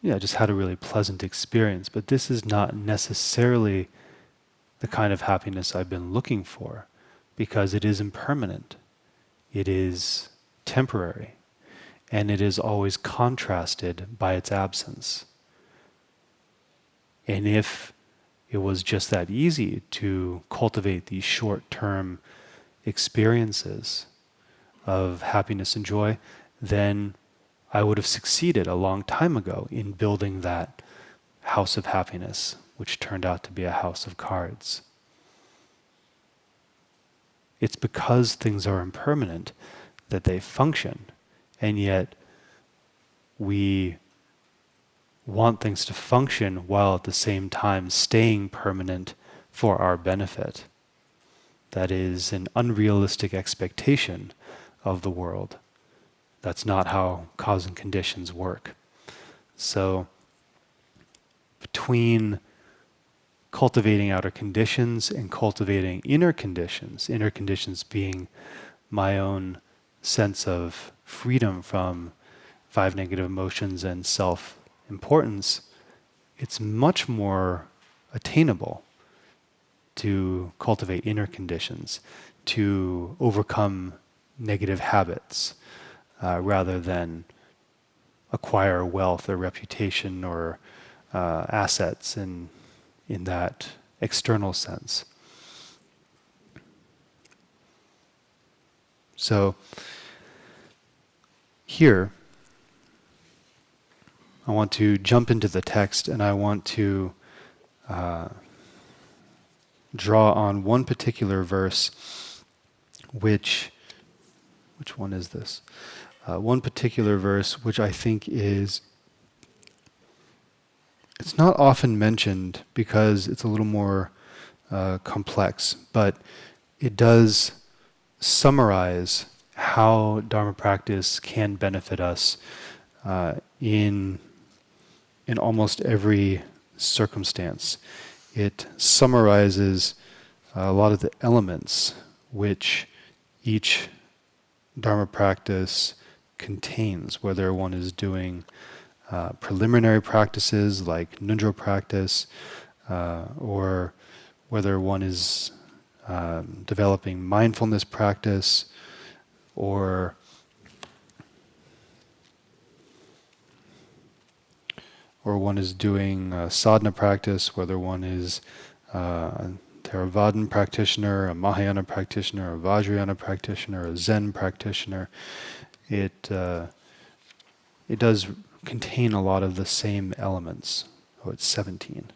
just had a really pleasant experience. But this is not necessarily the kind of happiness I've been looking for, because it is impermanent, it is temporary, and it is always contrasted by its absence. And if it was just that easy to cultivate these short-term experiences of happiness and joy, then I would have succeeded a long time ago in building that house of happiness, which turned out to be a house of cards. It's because things are impermanent that they function, and yet we want things to function while at the same time staying permanent for our benefit. That is an unrealistic expectation of the world. That's not how cause and conditions work. So, between cultivating outer conditions and cultivating inner conditions being my own sense of freedom from 5 negative emotions and self-importance, it's much more attainable to cultivate inner conditions, to overcome negative habits, rather than acquire wealth or reputation or assets in that external sense. So here, I want to jump into the text, and I want to draw on one particular verse, which one is this? One particular verse which I think it's not often mentioned because it's a little more complex, but it does summarize how Dharma practice can benefit us in almost every circumstance. It summarizes a lot of the elements which each Dharma practice contains, whether one is doing preliminary practices like Nundro practice, or whether one is developing mindfulness practice, or one is doing sadhana practice, whether one is a Theravadan practitioner, a Mahayana practitioner, a Vajrayana practitioner, a Zen practitioner. It does contain a lot of the same elements. Oh, it's 17.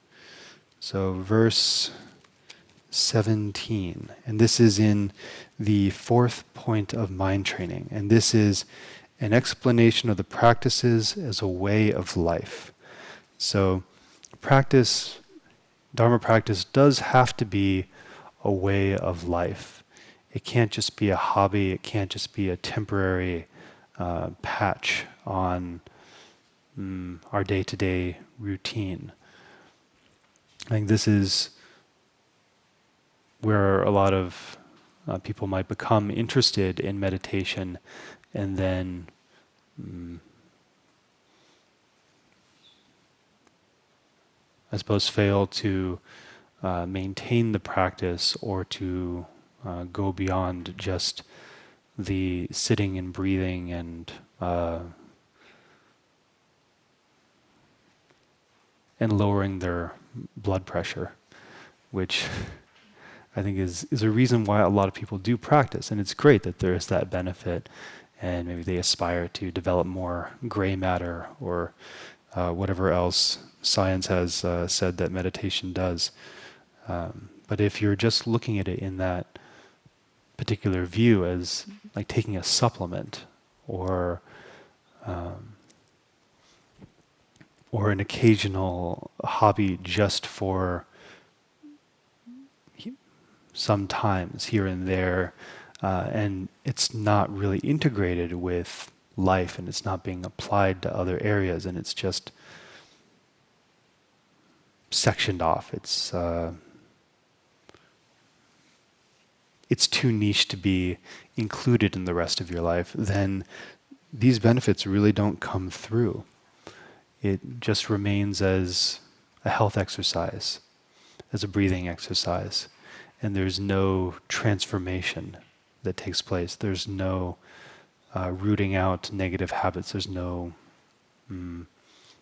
So verse 17. And this is in the fourth point of mind training. And this is an explanation of the practices as a way of life. So practice, Dharma practice does have to be a way of life. It can't just be a hobby. It can't just be a temporary patch on our day-to-day routine. I think this is where a lot of people might become interested in meditation and then I suppose fail to maintain the practice or to go beyond just the sitting and breathing and lowering their blood pressure, which I think is a reason why a lot of people do practice. And it's great that there is that benefit, and maybe they aspire to develop more gray matter or whatever else science has said that meditation does. But if you're just looking at it in that particular view as like taking a supplement or an occasional hobby just for sometimes here and there, and it's not really integrated with life and it's not being applied to other areas and it's just sectioned off. It's too niche to be included in the rest of your life, then these benefits really don't come through. It just remains as a health exercise, as a breathing exercise, and there's no transformation that takes place. There's no rooting out negative habits. There's no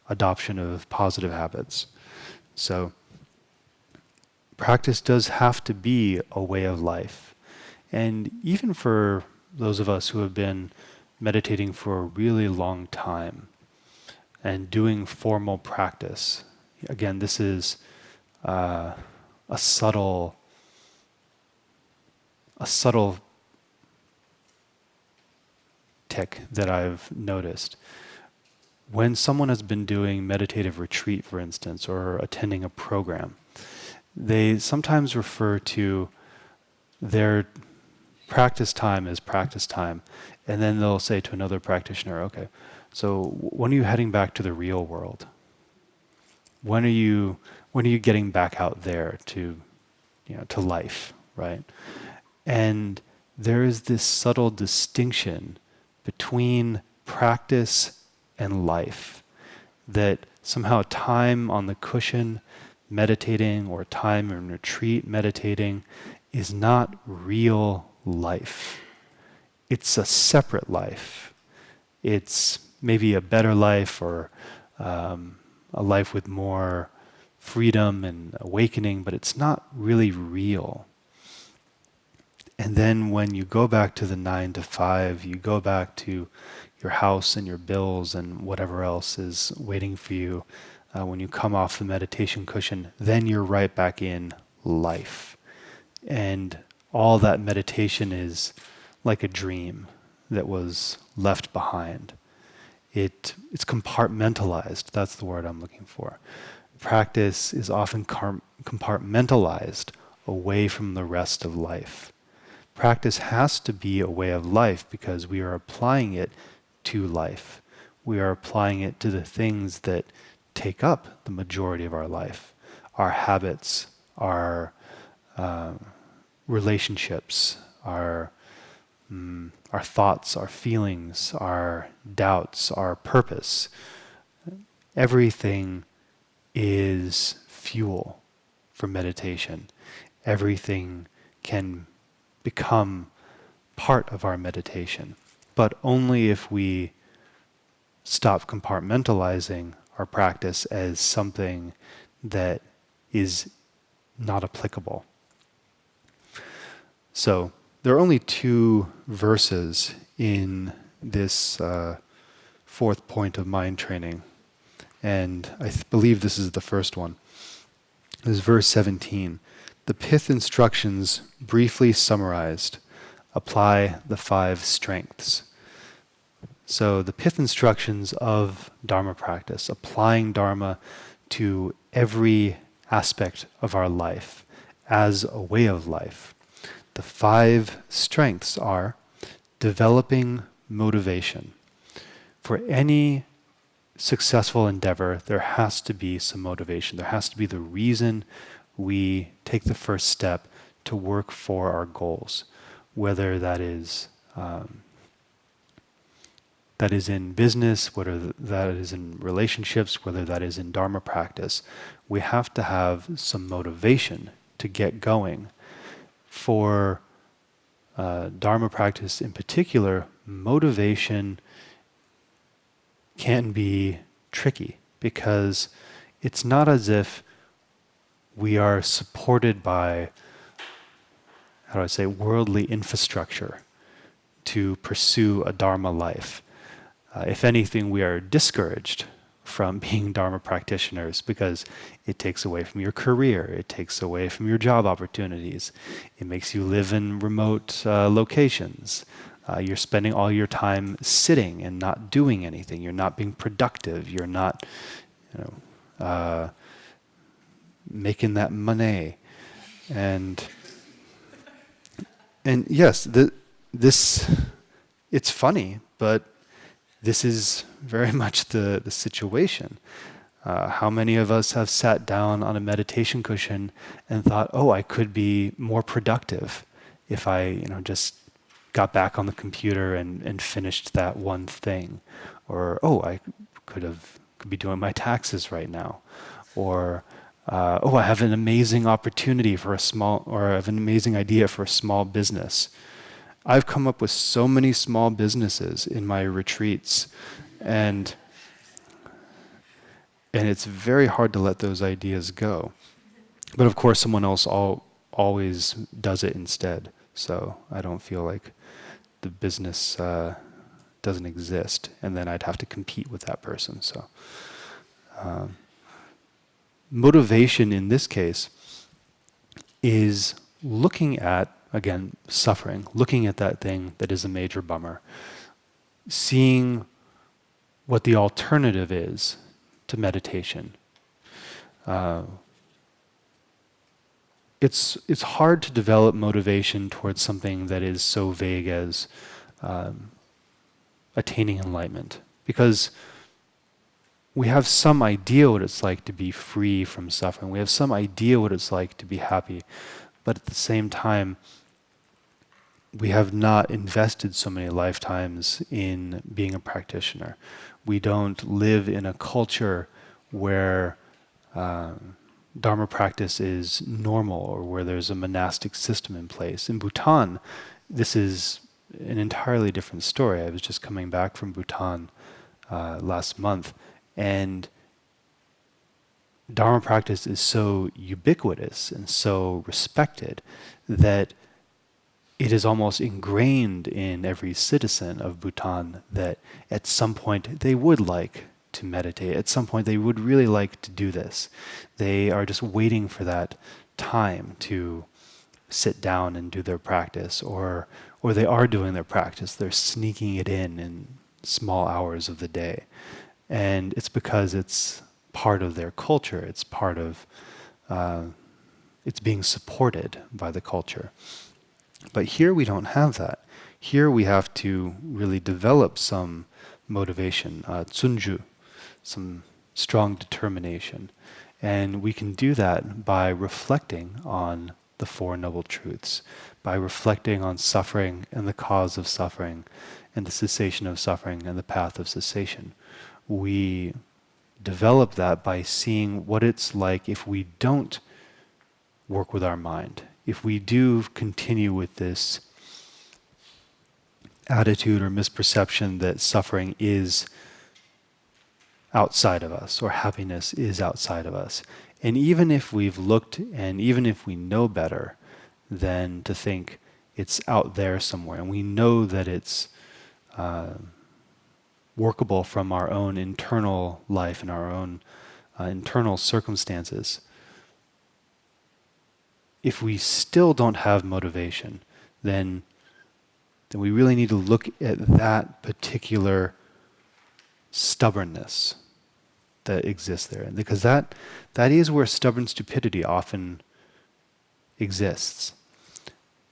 adoption of positive habits. So practice does have to be a way of life. And even for those of us who have been meditating for a really long time and doing formal practice, again, this is a subtle tick that I've noticed. When someone has been doing meditative retreat, for instance, or attending a program, they sometimes refer to their practice time as practice time, and then they'll say to another practitioner, okay, so when are you heading back to the real world? When are you getting back out there to life, right? And there is this subtle distinction between practice and life, that somehow time on the cushion meditating or time in retreat meditating is not real life. It's a separate life. It's maybe a better life or a life with more freedom and awakening, but it's not really real. And then when you go back to the 9 to 5, you go back to your house and your bills and whatever else is waiting for you when you come off the meditation cushion, then you're right back in life. And all that meditation is like a dream that was left behind. It's compartmentalized. That's the word I'm looking for. Practice is often compartmentalized away from the rest of life. Practice has to be a way of life because we are applying it to life. We are applying it to the things that take up the majority of our life. Our habits, our relationships, our thoughts, our feelings, our doubts, our purpose. Everything is fuel for meditation. Everything can become part of our meditation, but only if we stop compartmentalizing our practice as something that is not applicable. So there are only 2 verses in this fourth point of mind training, and I believe this is the first one. This is verse 17. the pith instructions, briefly summarized, apply the 5 strengths. So the pith instructions of Dharma practice, applying Dharma to every aspect of our life as a way of life. The 5 strengths are developing motivation. For any successful endeavor, there has to be some motivation. There has to be the reason we take the first step to work for our goals, whether that is in business, whether that is in relationships, whether that is in Dharma practice. We have to have some motivation to get going. For Dharma practice in particular, motivation can be tricky because it's not as if we are supported by, how do I say, worldly infrastructure to pursue a Dharma life. If anything, we are discouraged from being Dharma practitioners because it takes away from your career, it takes away from your job opportunities, it makes you live in remote locations. You're spending all your time sitting and not doing anything. You're not being productive. You're not, making that money. And yes, this it's funny, but this is very much the situation. How many of us have sat down on a meditation cushion and thought, "Oh, I could be more productive if I, just got back on the computer and finished that one thing," or "Oh, I could be doing my taxes right now," or "Oh, I have an amazing opportunity for I have an amazing idea for a small business." I've come up with so many small businesses in my retreats, and it's very hard to let those ideas go. But of course, someone else always does it instead. So I don't feel like the business doesn't exist, and then I'd have to compete with that person. So motivation in this case is looking at, again, suffering, looking at that thing that is a major bummer, seeing what the alternative is to meditation. It's hard to develop motivation towards something that is so vague as attaining enlightenment, because we have some idea what it's like to be free from suffering. We have some idea what it's like to be happy, but at the same time, we have not invested so many lifetimes in being a practitioner. We don't live in a culture where Dharma practice is normal or where there's a monastic system in place. In Bhutan, this is an entirely different story. I was just coming back from Bhutan last month, and Dharma practice is so ubiquitous and so respected that it is almost ingrained in every citizen of Bhutan that at some point they would like to meditate. At some point they would really like to do this. They are just waiting for that time to sit down and do their practice, or they are doing their practice. They're sneaking it in small hours of the day. And it's because it's part of their culture. It's part of, it's being supported by the culture. But here we don't have that. Here we have to really develop some motivation, tsunju, some strong determination. And we can do that by reflecting on the Four Noble Truths, by reflecting on suffering and the cause of suffering, and the cessation of suffering and the path of cessation. We develop that by seeing what it's like if we don't work with our mind, if we do continue with this attitude or misperception that suffering is outside of us or happiness is outside of us. And even if we've looked and even if we know better than to think it's out there somewhere, and we know that it's workable from our own internal life and our own internal circumstances, if we still don't have motivation, then we really need to look at that particular stubbornness that exists there. Because that is where stubborn stupidity often exists.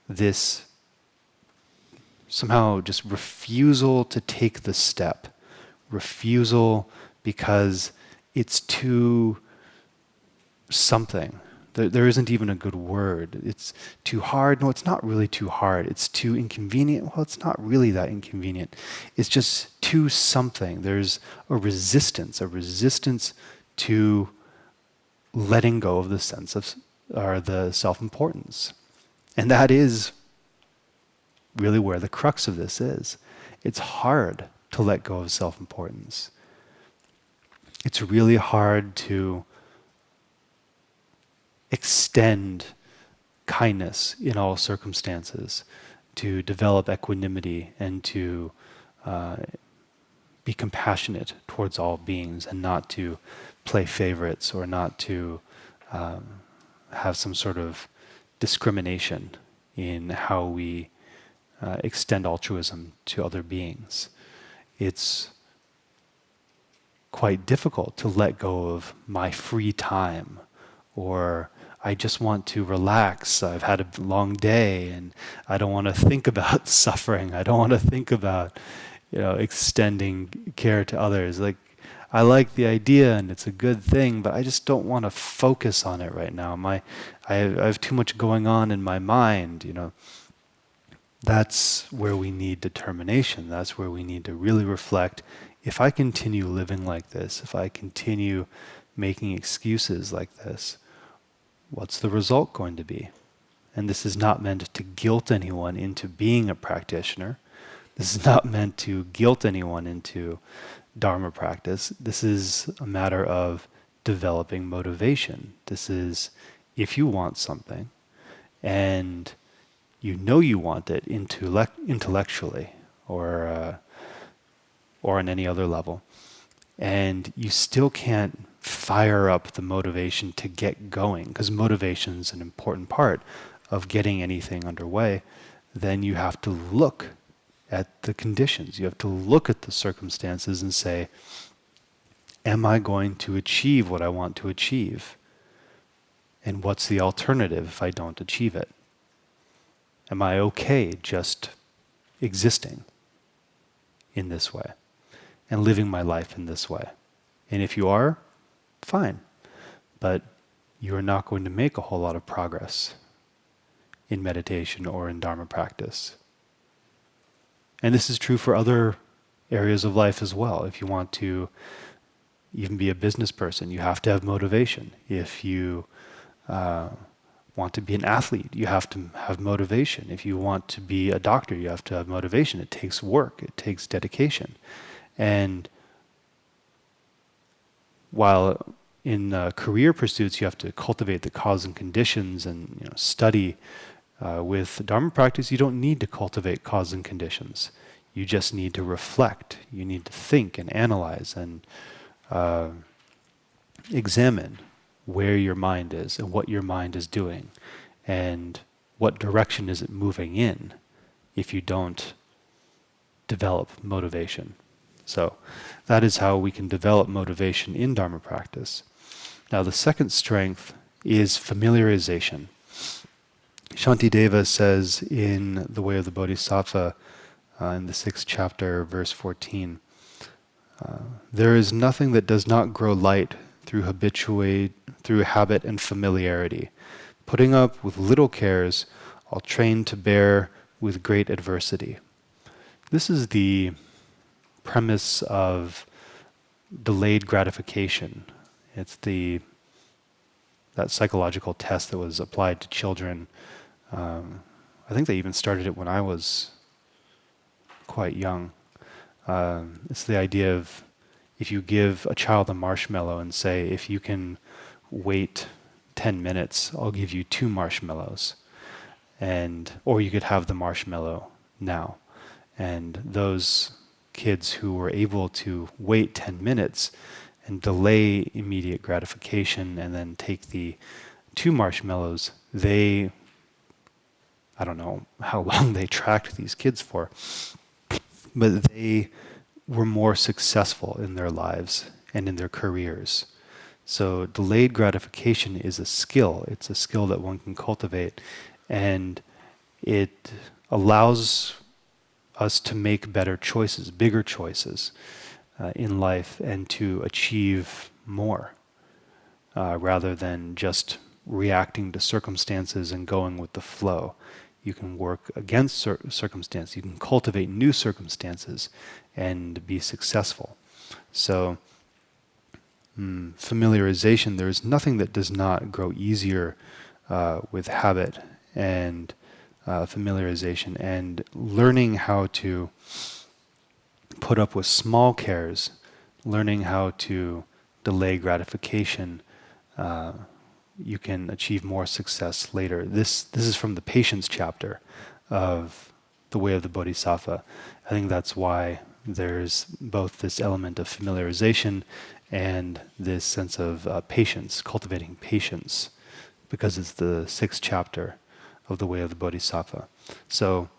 This somehow just refusal to take the step. Refusal because it's too something. There isn't even a good word. It's too hard. No, it's not really too hard. It's too inconvenient. Well, it's not really that inconvenient. It's just too something. There's a resistance to letting go of the sense of, or the self-importance. And that is really where the crux of this is. It's hard to let go of self-importance. It's really hard to extend kindness in all circumstances, to develop equanimity, and to be compassionate towards all beings, and not to play favorites, or not to have some sort of discrimination in how we extend altruism to other beings. It's quite difficult to let go of my free time, or I just want to relax. I've had a long day and I don't want to think about suffering. I don't want to think about, extending care to others. Like, I like the idea and it's a good thing, but I just don't want to focus on it right now. I have too much going on in my mind, That's where we need determination. That's where we need to really reflect. If I continue living like this, if I continue making excuses like this, what's the result going to be? And this is not meant to guilt anyone into being a practitioner. This is not meant to guilt anyone into Dharma practice. This is a matter of developing motivation. This is, if you want something and you want it intellectually or on any other level, and you still can't fire up the motivation to get going, because motivation is an important part of getting anything underway, then you have to look at the conditions. You have to look at the circumstances and say, am I going to achieve what I want to achieve? And what's the alternative if I don't achieve it? Am I okay just existing in this way and living my life in this way? And if you are, fine. But you are not going to make a whole lot of progress in meditation or in Dharma practice. And this is true for other areas of life as well. If you want to even be a business person, you have to have motivation. If you want to be an athlete, you have to have motivation. If you want to be a doctor, you have to have motivation. It takes work. It takes dedication. And while in career pursuits you have to cultivate the cause and conditions and study, with Dharma practice you don't need to cultivate cause and conditions. You just need to reflect. You need to think and analyze and examine where your mind is and what your mind is doing and what direction is it moving in if you don't develop motivation. So that is how we can develop motivation in Dharma practice. Now the second strength is familiarization. Shantideva says in The Way of the Bodhisattva, in the 6th chapter, verse 14, there is nothing that does not grow light through habit and familiarity. Putting up with little cares, all trained to bear with great adversity. This is the premise of delayed gratification. It's that psychological test that was applied to children. I think they even started it when I was quite young. It's the idea of, if you give a child a marshmallow and say, if you can wait 10 minutes, I'll give you 2 marshmallows. Or you could have the marshmallow now. And those kids who were able to wait 10 minutes and delay immediate gratification and then take the 2 marshmallows, they, I don't know how long they tracked these kids for, but they were more successful in their lives and in their careers. So delayed gratification is a skill. It's a skill that one can cultivate, and it allows us to make better choices, bigger choices in life, and to achieve more rather than just reacting to circumstances and going with the flow. You can work against circumstances. You can cultivate new circumstances and be successful. So familiarization, there is nothing that does not grow easier with habit and familiarization, and learning how to put up with small cares, learning how to delay gratification, you can achieve more success later. This is from the patience chapter of the Way of the Bodhisattva. I think that's why there's both this element of familiarization and this sense of patience, cultivating patience, because it's the 6th chapter of the Way of the Bodhisattva. So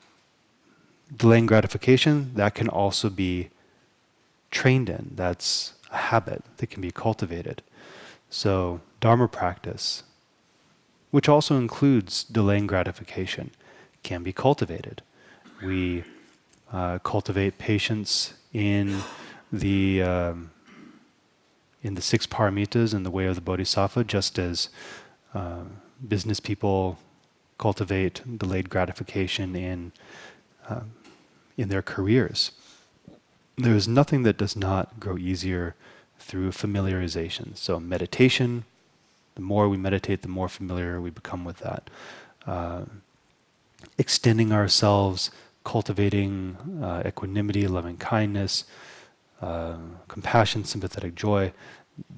delaying gratification, that can also be trained in. That's a habit that can be cultivated. So Dharma practice, which also includes delaying gratification, can be cultivated. We cultivate patience in the 6 paramitas in the Way of the Bodhisattva, just as business people cultivate delayed gratification in their careers. There is nothing that does not grow easier through familiarization. So meditation, the more we meditate, the more familiar we become with that. Extending ourselves, cultivating equanimity, loving kindness, compassion, sympathetic joy.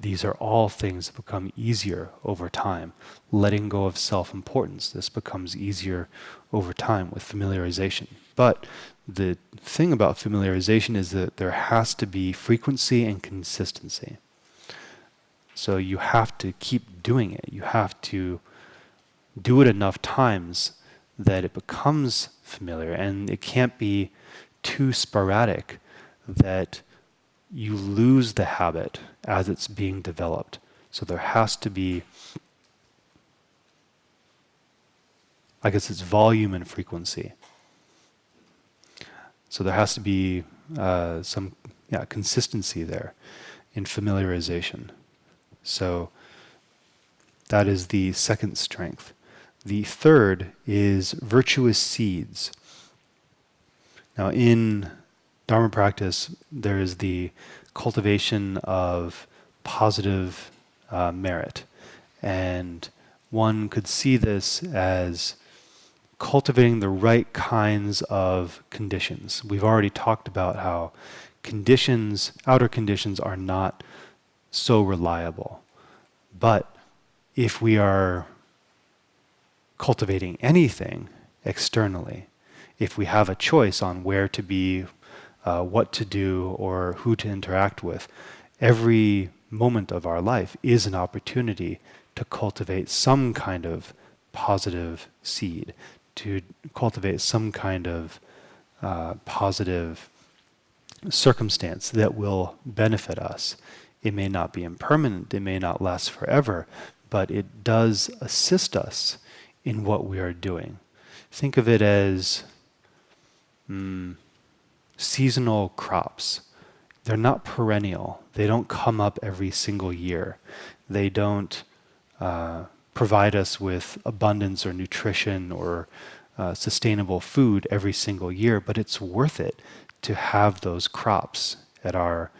These are all things that become easier over time. Letting go of self-importance, this becomes easier over time with familiarization. But the thing about familiarization is that there has to be frequency and consistency. So you have to keep doing it. You have to do it enough times that it becomes familiar, and it can't be too sporadic that you lose the habit as it's being developed. So there has to be, I guess it's volume and frequency. So there has to be some consistency there in familiarization. So that is the 2nd strength. The 3rd is virtuous seeds. Now in Dharma practice, there is the cultivation of positive merit. And one could see this as cultivating the right kinds of conditions. We've already talked about how conditions, outer conditions, are not so reliable. But if we are cultivating anything externally, if we have a choice on where to be, what to do, or who to interact with, every moment of our life is an opportunity to cultivate some kind of positive seed, to cultivate some kind of positive circumstance that will benefit us. It may not be impermanent, it may not last forever, but it does assist us in what we are doing. Think of it as seasonal crops. They're not perennial. They don't come up every single year. They don't provide us with abundance or nutrition or sustainable food every single year, but it's worth it to have those crops at our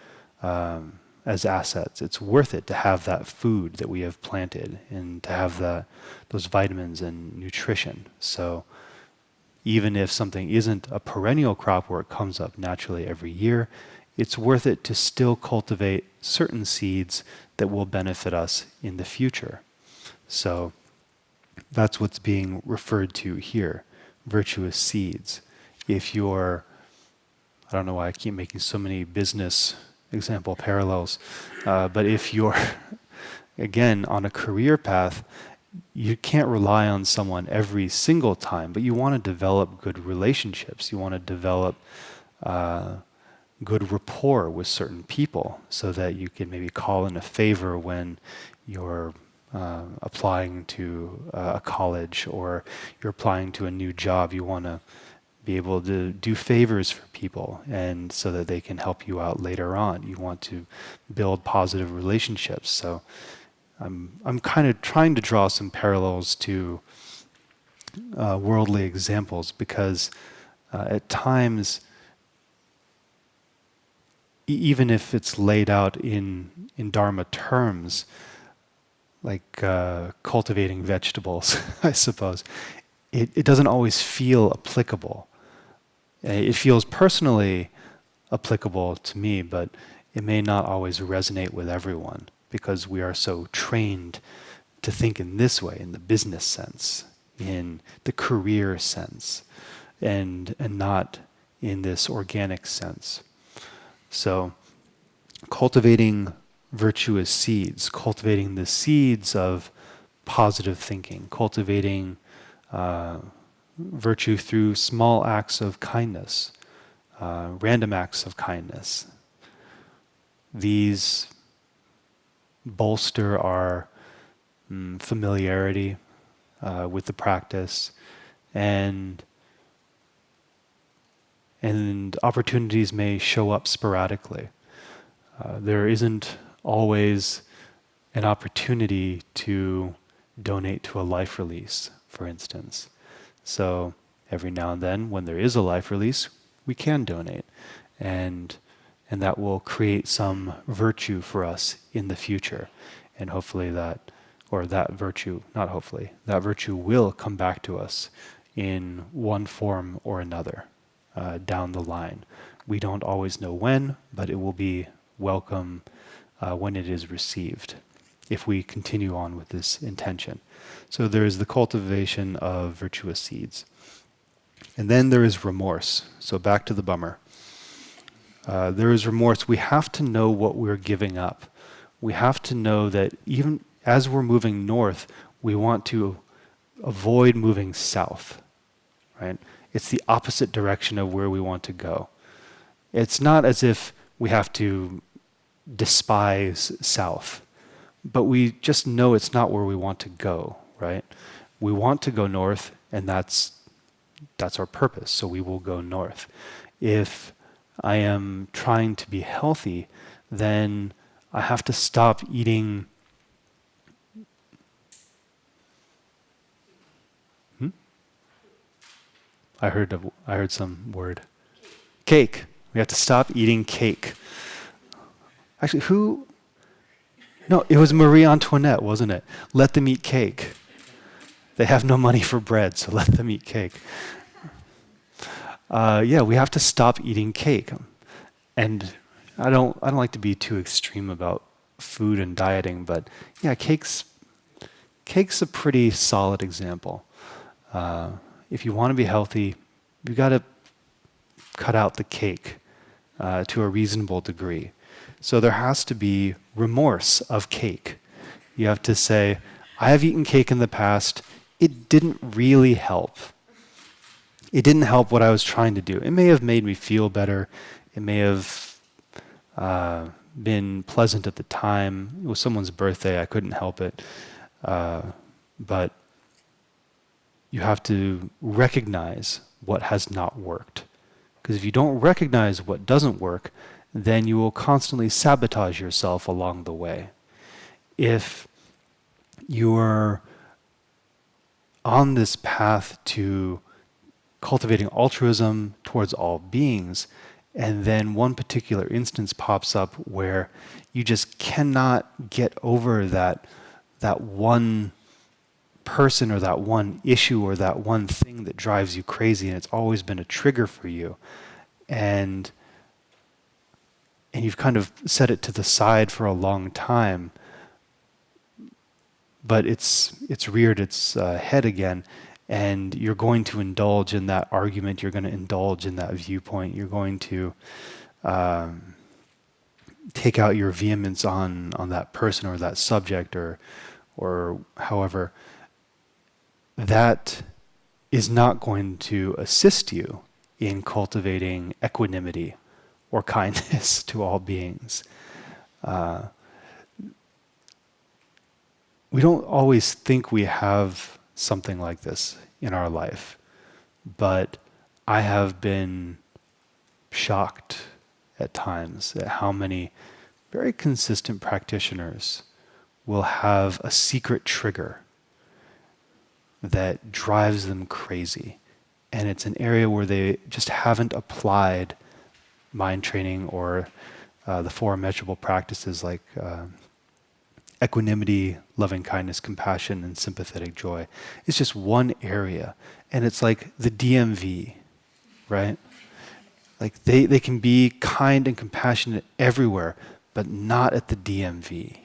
as assets. It's worth it to have that food that we have planted and to have those vitamins and nutrition. So even if something isn't a perennial crop where it comes up naturally every year, it's worth it to still cultivate certain seeds that will benefit us in the future. So that's what's being referred to here, virtuous seeds. If you're, I don't know why I keep making so many business example parallels, but if you're, again, on a career path you can't rely on someone every single time, but you want to develop good relationships. You want to develop good rapport with certain people so that you can maybe call in a favor when you're applying to a college or you're applying to a new job. You want to be able to do favors for people and so that they can help you out later on. You want to build positive relationships. So I'm kind of trying to draw some parallels to worldly examples because at times, even if it's laid out in Dharma terms, like cultivating vegetables, I suppose, it doesn't always feel applicable. It feels personally applicable to me, but it may not always resonate with everyone because we are so trained to think in this way, in the business sense, in the career sense, and not in this organic sense. So cultivating virtuous seeds, cultivating the seeds of positive thinking, cultivating virtue through small acts of kindness, random acts of kindness. These bolster our familiarity with the practice, and opportunities may show up sporadically. There isn't always an opportunity to donate to a life release, for instance. So every now and then, when there is a life release, we can donate, and that will create some virtue for us in the future, and hopefully that virtue will come back to us in one form or another down the line. We don't always know when, but it will be welcome when it is received, if we continue on with this intention. So there is the cultivation of virtuous seeds. And then there is remorse. So back to the bummer. There is remorse. We have to know what we're giving up. We have to know that even as we're moving north, we want to avoid moving south, right? It's the opposite direction of where we want to go. It's not as if we have to despise south, but we just know it's not where we want to go, right? We want to go north, and that's our purpose, so we will go north. If I am trying to be healthy, then I have to stop eating. I heard some word. Cake. We have to stop eating cake. Actually, No, it was Marie Antoinette, wasn't it? Let them eat cake. They have no money for bread, so let them eat cake. We have to stop eating cake. And I don't like to be too extreme about food and dieting, but yeah, cake's a pretty solid example. If you want to be healthy, you've got to cut out the cake to a reasonable degree. So there has to be remorse of cake. You have to say, I have eaten cake in the past. It didn't really help. It didn't help what I was trying to do. It may have made me feel better. It may have been pleasant at the time. It was someone's birthday. I couldn't help it. But you have to recognize what has not worked. Because if you don't recognize what doesn't work, then you will constantly sabotage yourself along the way. If you're on this path to cultivating altruism towards all beings, and then one particular instance pops up where you just cannot get over that one person or that one issue or that one thing that drives you crazy, and it's always been a trigger for you, and you've kind of set it to the side for a long time, but it's reared its head again, and you're going to indulge in that argument, you're going to indulge in that viewpoint, you're going to take out your vehemence on that person or that subject or however, that is not going to assist you in cultivating equanimity or kindness to all beings. We don't always think we have something like this in our life, but I have been shocked at times at how many very consistent practitioners will have a secret trigger that drives them crazy. And it's an area where they just haven't applied mind training or the four immeasurable practices like equanimity, loving kindness, compassion, and sympathetic joy. It's just one area. And it's like the DMV, right? Like they can be kind and compassionate everywhere, but not at the DMV,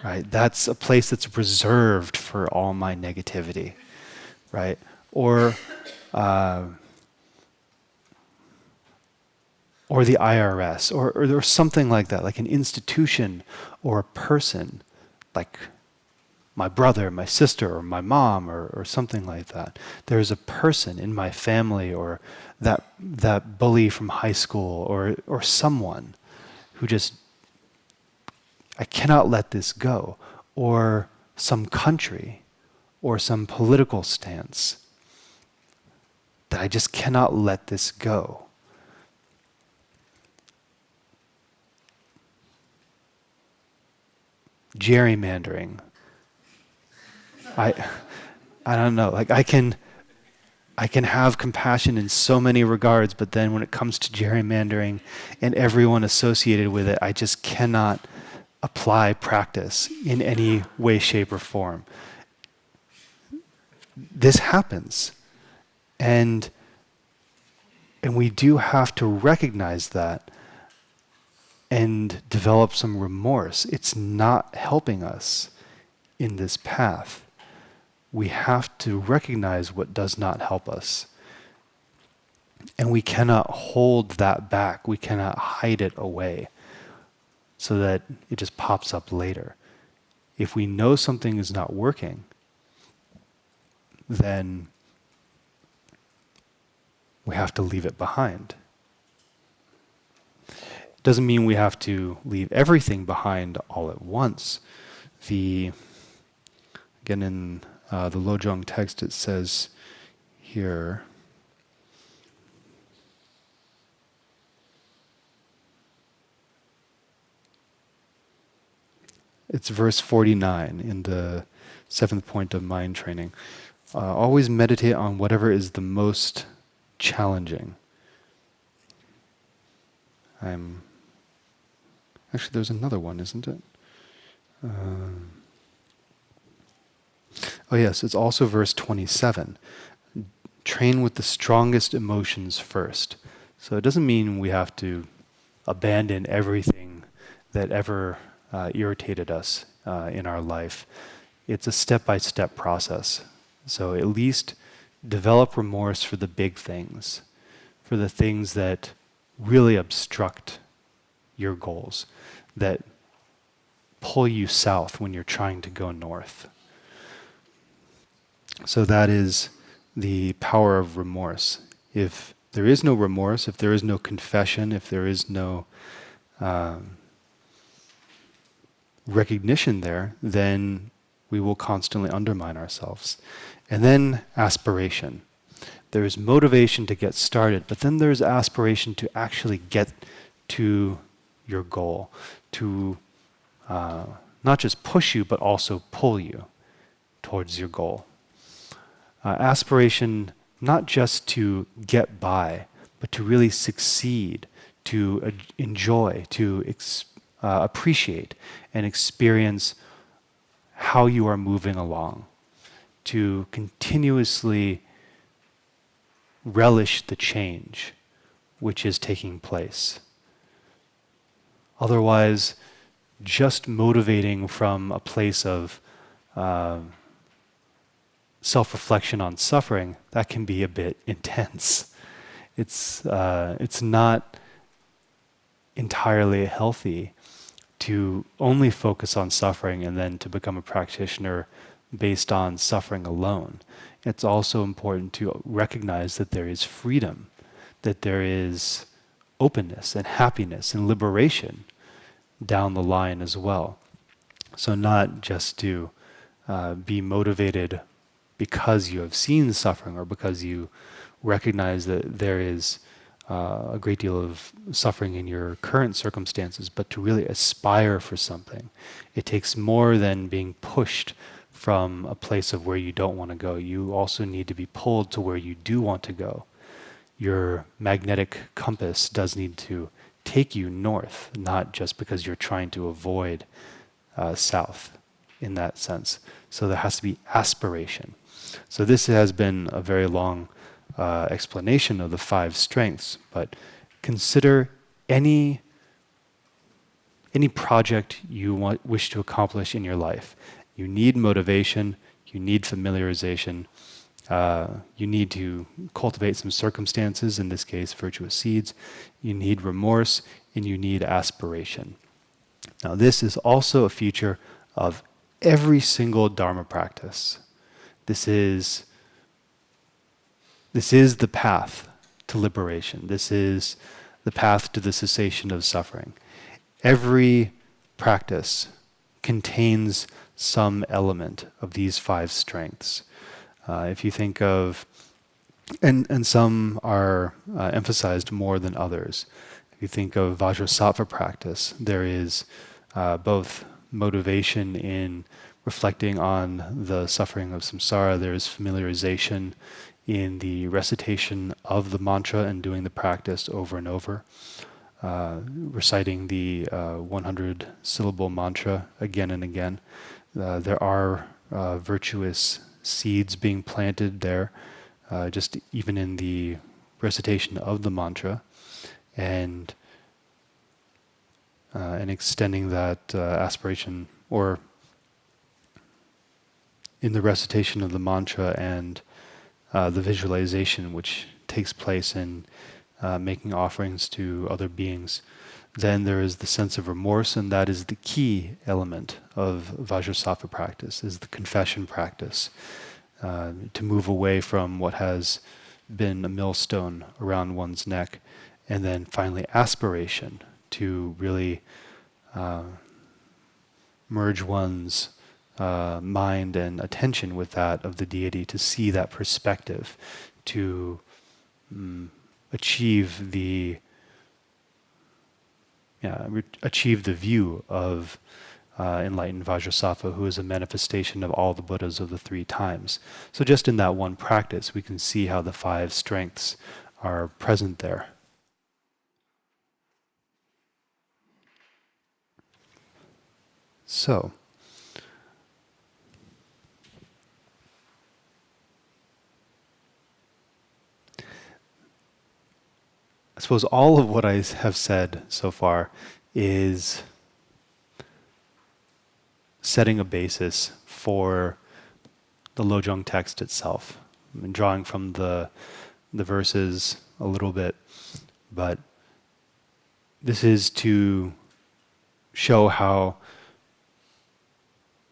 right? That's a place that's reserved for all my negativity, right? Or the IRS, or something like that, like an institution or a person, like my brother, my sister, or my mom, or something like that. There's a person in my family, or that bully from high school, or someone who just, I cannot let this go, or some country, or some political stance, that I just cannot let this go. Gerrymandering. I don't know. Like I can have compassion in so many regards, but then when it comes to gerrymandering and everyone associated with it, I just cannot apply practice in any way, shape, or form. This happens. And we do have to recognize that and develop some remorse. It's not helping us in this path. We have to recognize what does not help us. And we cannot hold that back. We cannot hide it away so that it just pops up later. If we know something is not working, then we have to leave it behind. It doesn't mean we have to leave everything behind all at once. Again, in the Lojong text, it says here, it's verse 49 in the 7th point of mind training. Always meditate on whatever is the most challenging. Actually, there's another one, isn't it? Oh yes, it's also verse 27. Train with the strongest emotions first. So it doesn't mean we have to abandon everything that ever irritated us in our life. It's a step-by-step process. So at least develop remorse for the big things, for the things that really obstruct your goals, that pull you south when you're trying to go north. So that is the power of remorse. If there is no remorse, if there is no confession, if there is no recognition there, then we will constantly undermine ourselves. And then aspiration. There's motivation to get started, but then there's aspiration to actually get to your goal, to not just push you, but also pull you towards your goal. Aspiration, not just to get by, but to really succeed, to enjoy, to appreciate and experience how you are moving along, to continuously relish the change which is taking place. Otherwise, just motivating from a place of self-reflection on suffering, that can be a bit intense. It's not entirely healthy to only focus on suffering and then to become a practitioner based on suffering alone. It's also important to recognize that there is freedom, that there is openness and happiness and liberation down the line as well. So not just to be motivated because you have seen suffering or because you recognize that there is a great deal of suffering in your current circumstances, but to really aspire for something. It takes more than being pushed from a place of where you don't want to go. You also need to be pulled to where you do want to go. Your magnetic compass does need to take you north, not just because you're trying to avoid south in that sense. So there has to be aspiration. So this has been a very long explanation of the 5 strengths, but consider any project you wish to accomplish in your life. You need motivation, you need familiarization, you need to cultivate some circumstances, in this case virtuous seeds, you need remorse, and you need aspiration. Now this is also a feature of every single Dharma practice. This is the path to liberation. This is the path to the cessation of suffering. Every practice contains some element of these 5 strengths. If you think of, and some are emphasized more than others. If you think of Vajrasattva practice, there is both motivation in reflecting on the suffering of samsara. There is familiarization in the recitation of the mantra and doing the practice over and over. Reciting the 100-syllable mantra again and again. There are virtuous seeds being planted there, just even in the recitation of the mantra, and extending that aspiration, or in the recitation of the mantra and the visualization which takes place in making offerings to other beings. Then there is the sense of remorse, and that is the key element of Vajrasattva practice, is the confession practice, to move away from what has been a millstone around one's neck. And then finally aspiration, to really merge one's mind and attention with that of the deity, to see that perspective, to achieve the view of enlightened Vajrasattva, who is a manifestation of all the Buddhas of the 3 times. So just in that one practice, we can see how the 5 strengths are present there. So, I suppose all of what I have said so far is setting a basis for the Lojong text itself. I'm drawing from the verses a little bit, but this is to show how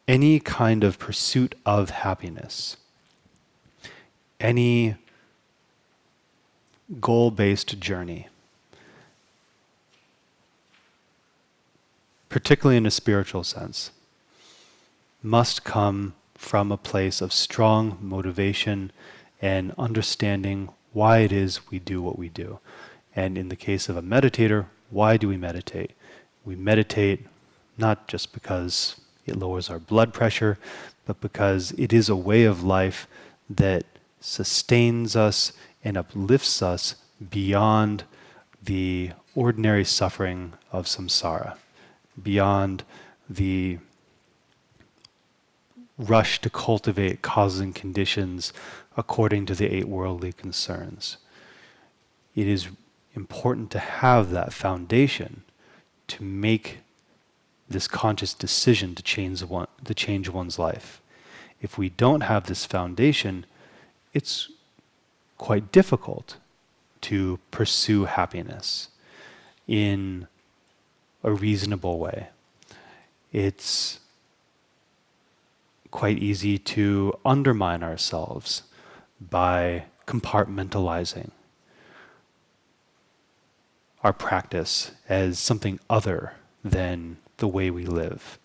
any kind of pursuit of happiness, any goal-based journey, particularly in a spiritual sense, must come from a place of strong motivation and understanding why it is we do what we do. And in the case of a meditator, why do we meditate? We meditate not just because it lowers our blood pressure, but because it is a way of life that sustains us and uplifts us beyond the ordinary suffering of samsara, beyond the rush to cultivate causes and conditions according to the 8 worldly concerns. It is important to have that foundation to make this conscious decision to change one's life. If we don't have this foundation, it's quite difficult to pursue happiness in a reasonable way. It's quite easy to undermine ourselves by compartmentalizing our practice as something other than the way we live,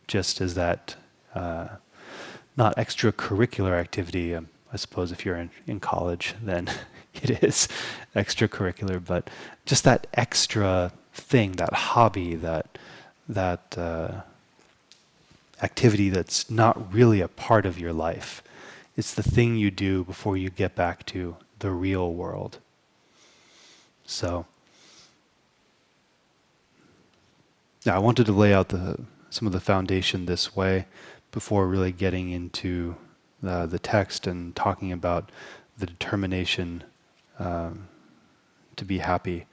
just as that not extracurricular activity. I suppose if you're in college, then it is extracurricular, but just that extra thing, that hobby, that activity that's not really a part of your life. It's the thing you do before you get back to the real world. So, yeah, I wanted to lay out some of the foundation this way before really getting into the text and talking about the determination to be happy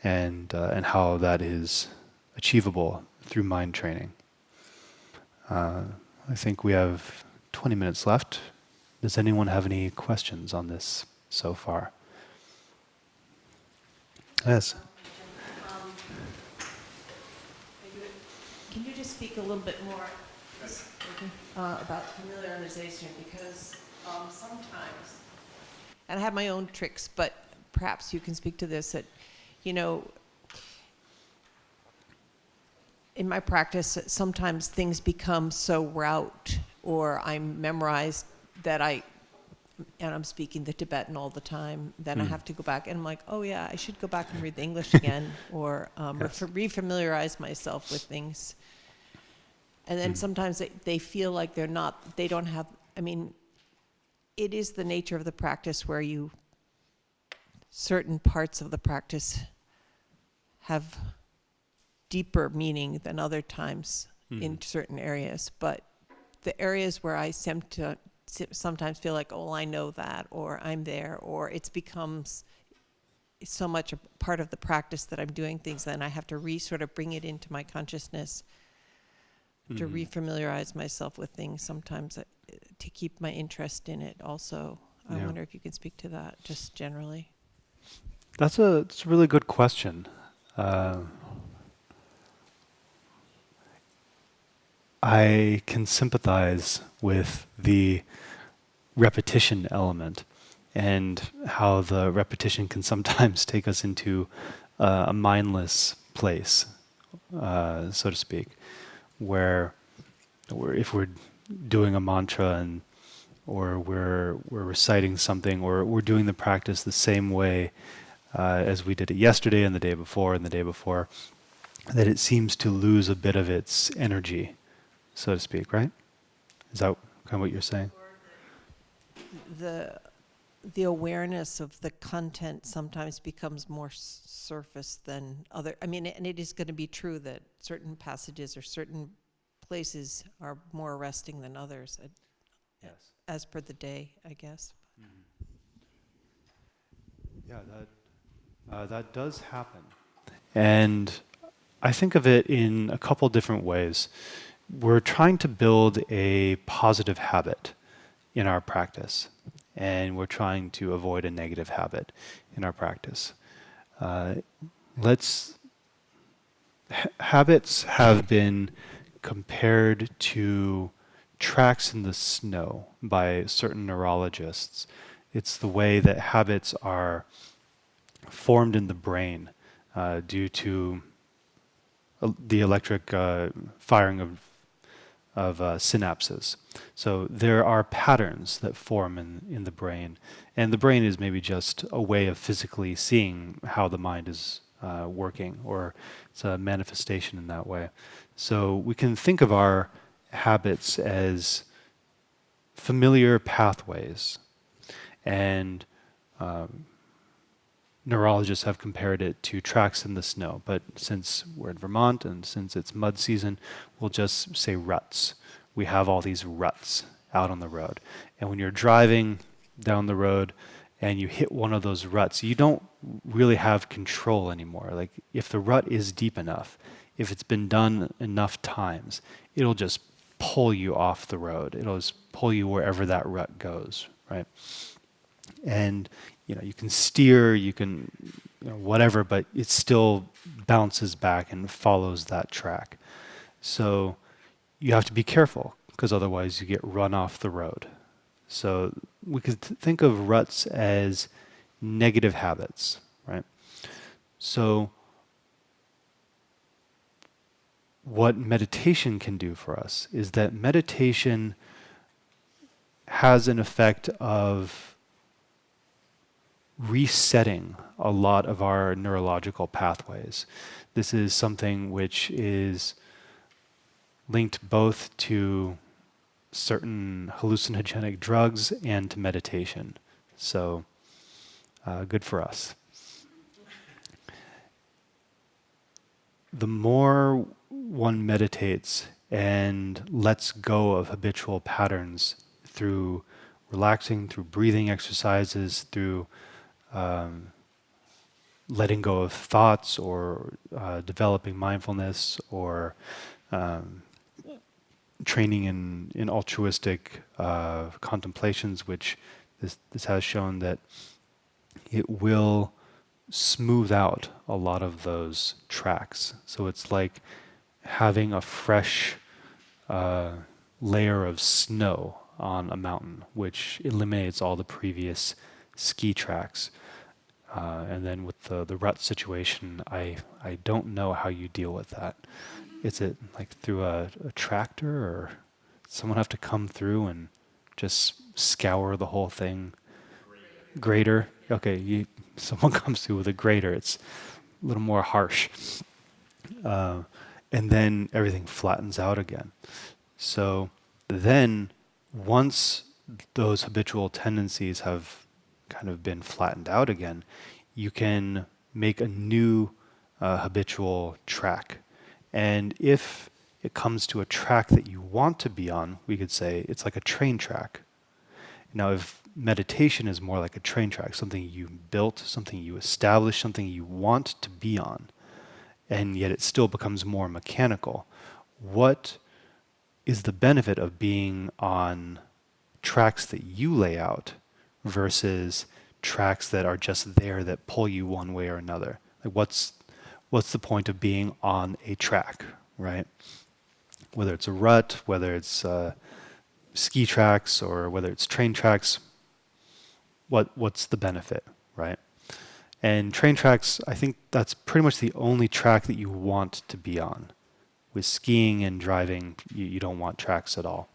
and how that is achievable through mind training. I think we have 20 minutes left. Does anyone have any questions on this so far? Yes. Can you just speak a little bit more about familiarization? Because sometimes, and I have my own tricks, but perhaps you can speak to this, that, you know, in my practice, sometimes things become so rote or I'm memorized that and I'm speaking the Tibetan all the time, then I have to go back and I'm like, oh yeah, I should go back and read the English again, or refamiliarize myself with things. And then sometimes they feel like they don't have, I mean, it is the nature of the practice where certain parts of the practice have deeper meaning than other times in certain areas. But the areas where I sometimes feel like, oh, I know that, or I'm there, or it becomes so much a part of the practice that I'm doing things, then I have to sort of bring it into my consciousness to refamiliarize myself with things sometimes to keep my interest in it also. I wonder if you can speak to that just generally. It's a really good question. I can sympathize with the repetition element and how the repetition can sometimes take us into a mindless place, so to speak, where if we're doing a mantra or we're reciting something, or we're doing the practice the same way as we did it yesterday and the day before and the day before, that it seems to lose a bit of its energy, so to speak, right? Is that kind of what you're saying? The awareness of the content sometimes becomes more surface than other. I mean, and it is going to be true that certain passages or certain places are more arresting than others. Yes. As per the day, I guess. Yeah, that does happen. And I think of it in a couple different ways. We're trying to build a positive habit in our practice, and we're trying to avoid a negative habit in our practice. Habits have been compared to tracks in the snow by certain neurologists. It's the way that habits are formed in the brain due to the electric firing of synapses. So there are patterns that form in the brain, and the brain is maybe just a way of physically seeing how the mind is working, or it's a manifestation in that way. So we can think of our habits as familiar pathways, and neurologists have compared it to tracks in the snow. But since we're in Vermont and since it's mud season, we'll just say ruts. We have all these ruts out on the road. And when you're driving down the road and you hit one of those ruts, you don't really have control anymore. Like, if the rut is deep enough, if it's been done enough times, it'll just pull you off the road. It'll just pull you wherever that rut goes, right? And you can steer, you can whatever, but it still bounces back and follows that track. So you have to be careful, because otherwise you get run off the road. So we could think of ruts as negative habits, right? So what meditation can do for us is that meditation has an effect of resetting a lot of our neurological pathways. This is something which is linked both to certain hallucinogenic drugs and to meditation. So, good for us. The more one meditates and lets go of habitual patterns through relaxing, through breathing exercises, through letting go of thoughts, or developing mindfulness, or training in altruistic contemplations, which this has shown that it will smooth out a lot of those tracks. So it's like having a fresh layer of snow on a mountain, which eliminates all the previous ski tracks. And then with the rut situation, I don't know how you deal with that. Is it like through a tractor, or someone have to come through and just scour the whole thing? Grader? Okay, someone comes through with a grader. It's a little more harsh. And then everything flattens out again. So then, once those habitual tendencies have kind of been flattened out again, you can make a new habitual track. And if it comes to a track that you want to be on, we could say it's like a train track. Now, if meditation is more like a train track, something you built, something you established, something you want to be on, and yet it still becomes more mechanical, what is the benefit of being on tracks that you lay out versus tracks that are just there that pull you one way or another? Like what's the point of being on a track, right? Whether it's a rut, whether it's ski tracks, or whether it's train tracks, what's the benefit, right? And train tracks, I think that's pretty much the only track that you want to be on. With skiing and driving, you don't want tracks at all.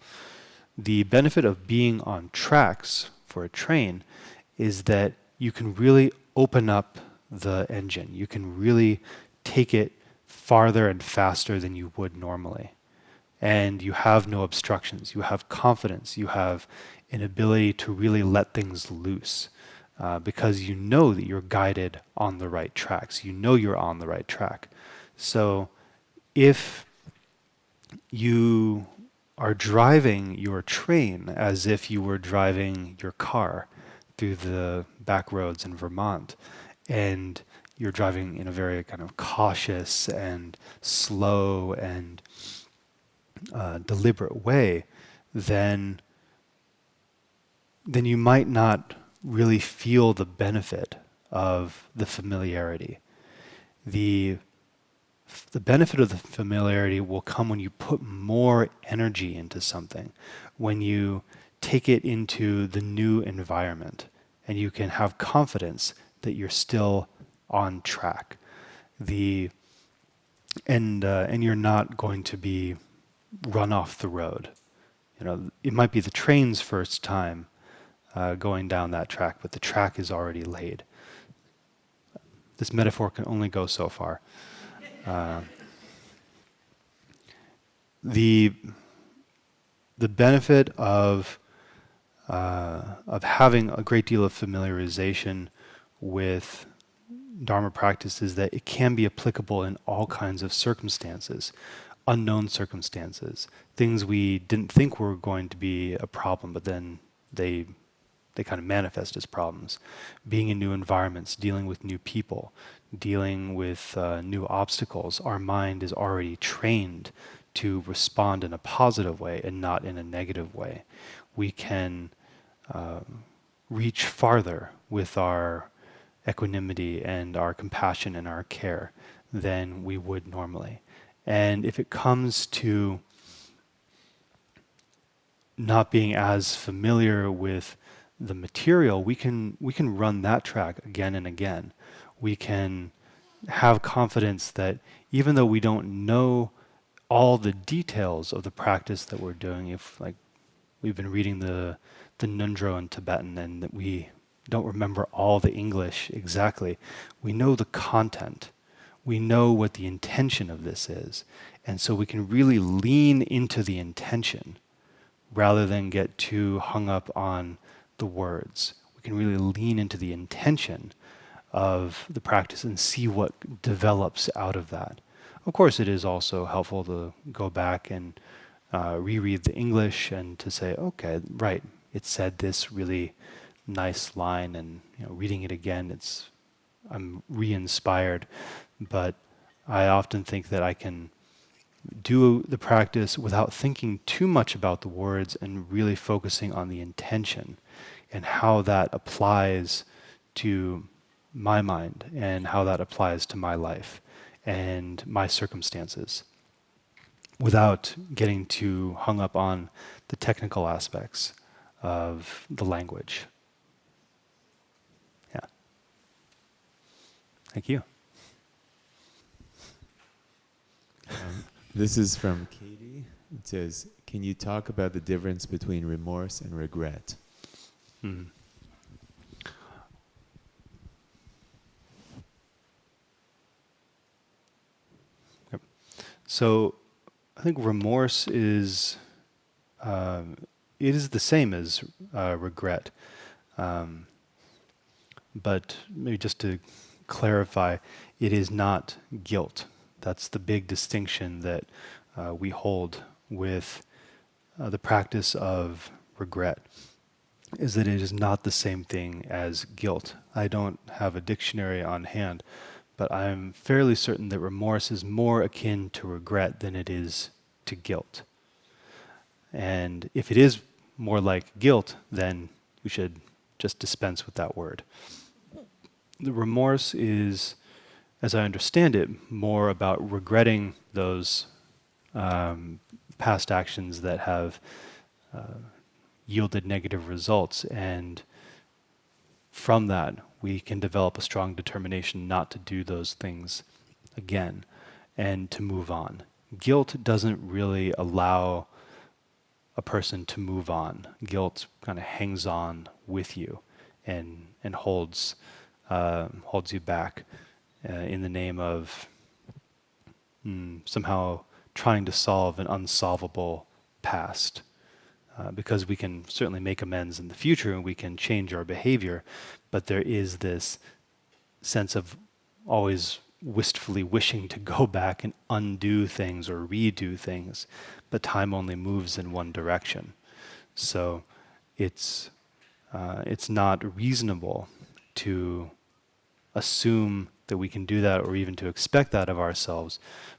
The benefit of being on tracks for a train is that you can really open up the engine. You can really take it farther and faster than you would normally. And you have no obstructions. You have confidence. You have an ability to really let things loose because you know that you're guided on the right tracks. You know you're on the right track. So if you are driving your train as if you were driving your car through the back roads in Vermont, and you're driving in a very kind of cautious and slow and deliberate way, then you might not really feel the benefit of the familiarity. The benefit of the familiarity will come when you put more energy into something, when you take it into the new environment, and you can have confidence that you're still on track. And you're not going to be run off the road. You know, it might be the train's first time going down that track, but the track is already laid. This metaphor can only go so far. The benefit of having a great deal of familiarization with Dharma practice is that it can be applicable in all kinds of circumstances, unknown circumstances, things we didn't think were going to be a problem, but then they kind of manifest as problems. Being in new environments, dealing with new people, dealing with new obstacles, our mind is already trained to respond in a positive way and not in a negative way. We can reach farther with our equanimity and our compassion and our care than we would normally. And if it comes to not being as familiar with the material, we can run that track again and again. We can have confidence that even though we don't know all the details of the practice that we're doing, if like we've been reading the Nundro in Tibetan and that we don't remember all the English exactly, we know the content. We know what the intention of this is. And so we can really lean into the intention rather than get too hung up on the words. We can really lean into the intention of the practice and see what develops out of that. Of course, it is also helpful to go back and reread the English and to say, okay, right, it said this really nice line, and reading it again, I'm re-inspired. But I often think that I can do the practice without thinking too much about the words and really focusing on the intention and how that applies to my mind and how that applies to my life and my circumstances without getting too hung up on the technical aspects of the language. Yeah. Thank you. This is from Katie. It says, can you talk about the difference between remorse and regret? Mm. Yep. So I think remorse is it is the same as regret. But maybe just to clarify, it is not guilt. That's the big distinction that we hold with the practice of regret, is that it is not the same thing as guilt. I don't have a dictionary on hand, but I'm fairly certain that remorse is more akin to regret than it is to guilt. And if it is more like guilt, then we should just dispense with that word. The remorse is, as I understand it, more about regretting those past actions that have yielded negative results, and from that we can develop a strong determination not to do those things again and to move on. Guilt doesn't really allow a person to move on. Guilt kind of hangs on with you and holds you back in the name of somehow trying to solve an unsolvable past. Because we can certainly make amends in the future and we can change our behavior, but there is this sense of always wistfully wishing to go back and undo things or redo things, but time only moves in one direction. So it's not reasonable to assume that we can do that or even to expect that of ourselves,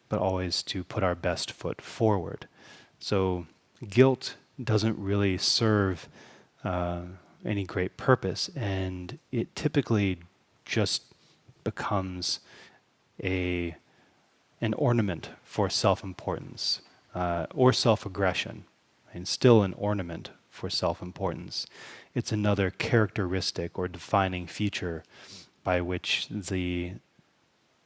but always to put our best foot forward. So guilt doesn't really serve any great purpose, and it typically just becomes an ornament for self-importance or self-aggression, and still an ornament for self-importance. It's another characteristic or defining feature by which the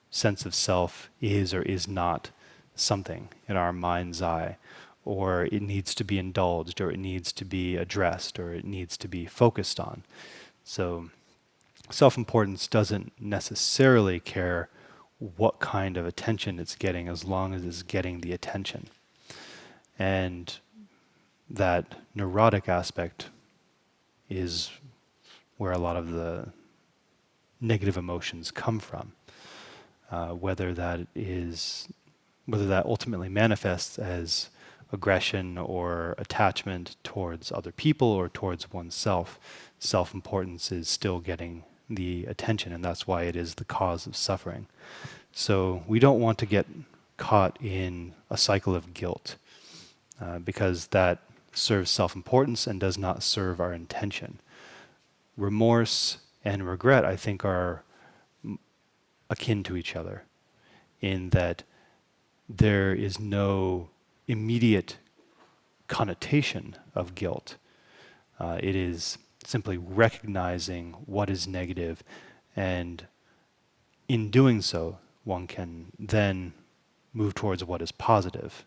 sense of self is or is not something in our mind's eye, or it needs to be indulged, or it needs to be addressed, or it needs to be focused on. So self-importance doesn't necessarily care what kind of attention it's getting as long as it's getting the attention. And that neurotic aspect is where a lot of the negative emotions come from. Whether that ultimately manifests as aggression or attachment towards other people or towards oneself, self-importance is still getting the attention, and that's why it is the cause of suffering. So we don't want to get caught in a cycle of guilt because that serves self-importance and does not serve our intention. Remorse and regret, I think, are akin to each other in that there is no immediate connotation of guilt. It is simply recognizing what is negative, and in doing so, one can then move towards what is positive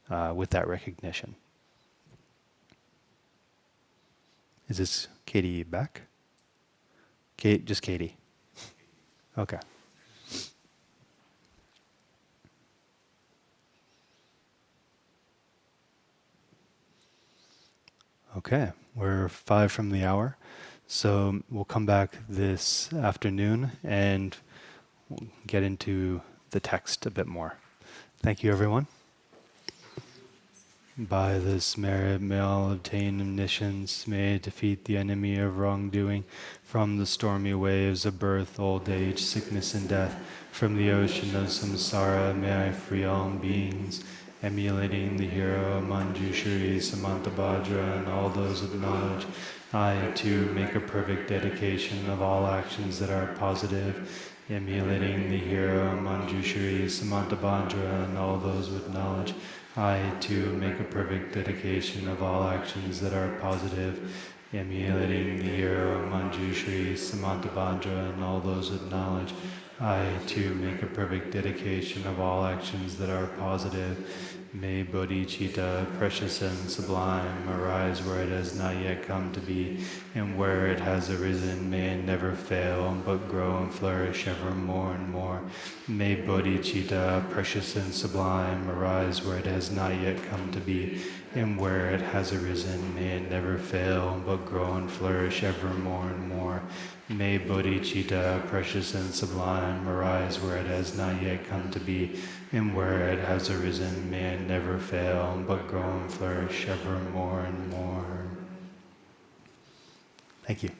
with that recognition. Is this Katie back? Just Katie. Okay. Okay, we're 5 from the hour, so we'll come back this afternoon and we'll get into the text a bit more. Thank you, everyone. By this merit may all obtain omniscience, may defeat the enemy of wrongdoing, from the stormy waves of birth, old age, sickness, and death, from the ocean of samsara, may I free all beings, emulating the hero Manjushri, Samantabhadra, and all those with knowledge. I, too, make a perfect dedication of all actions that are positive, emulating the hero Manjushri, Samantabhadra, and all those with knowledge. I, too, make a perfect dedication of all actions that are positive, emulating the hero Manjushri, Samantabhadra, and all those with knowledge. I, too, make a perfect dedication of all actions that are positive. May bodhicitta, precious and sublime, arise where it has not yet come to be, and where it has arisen, may it never fail, but grow and flourish ever more and more. May bodhicitta, precious and sublime, arise where it has not yet come to be, and where it has arisen, may it never fail, but grow and flourish ever more and more. May bodhicitta, precious and sublime, arise where it has not yet come to be, and where it has arisen, may it never fail, but grow and flourish ever more and more. Thank you.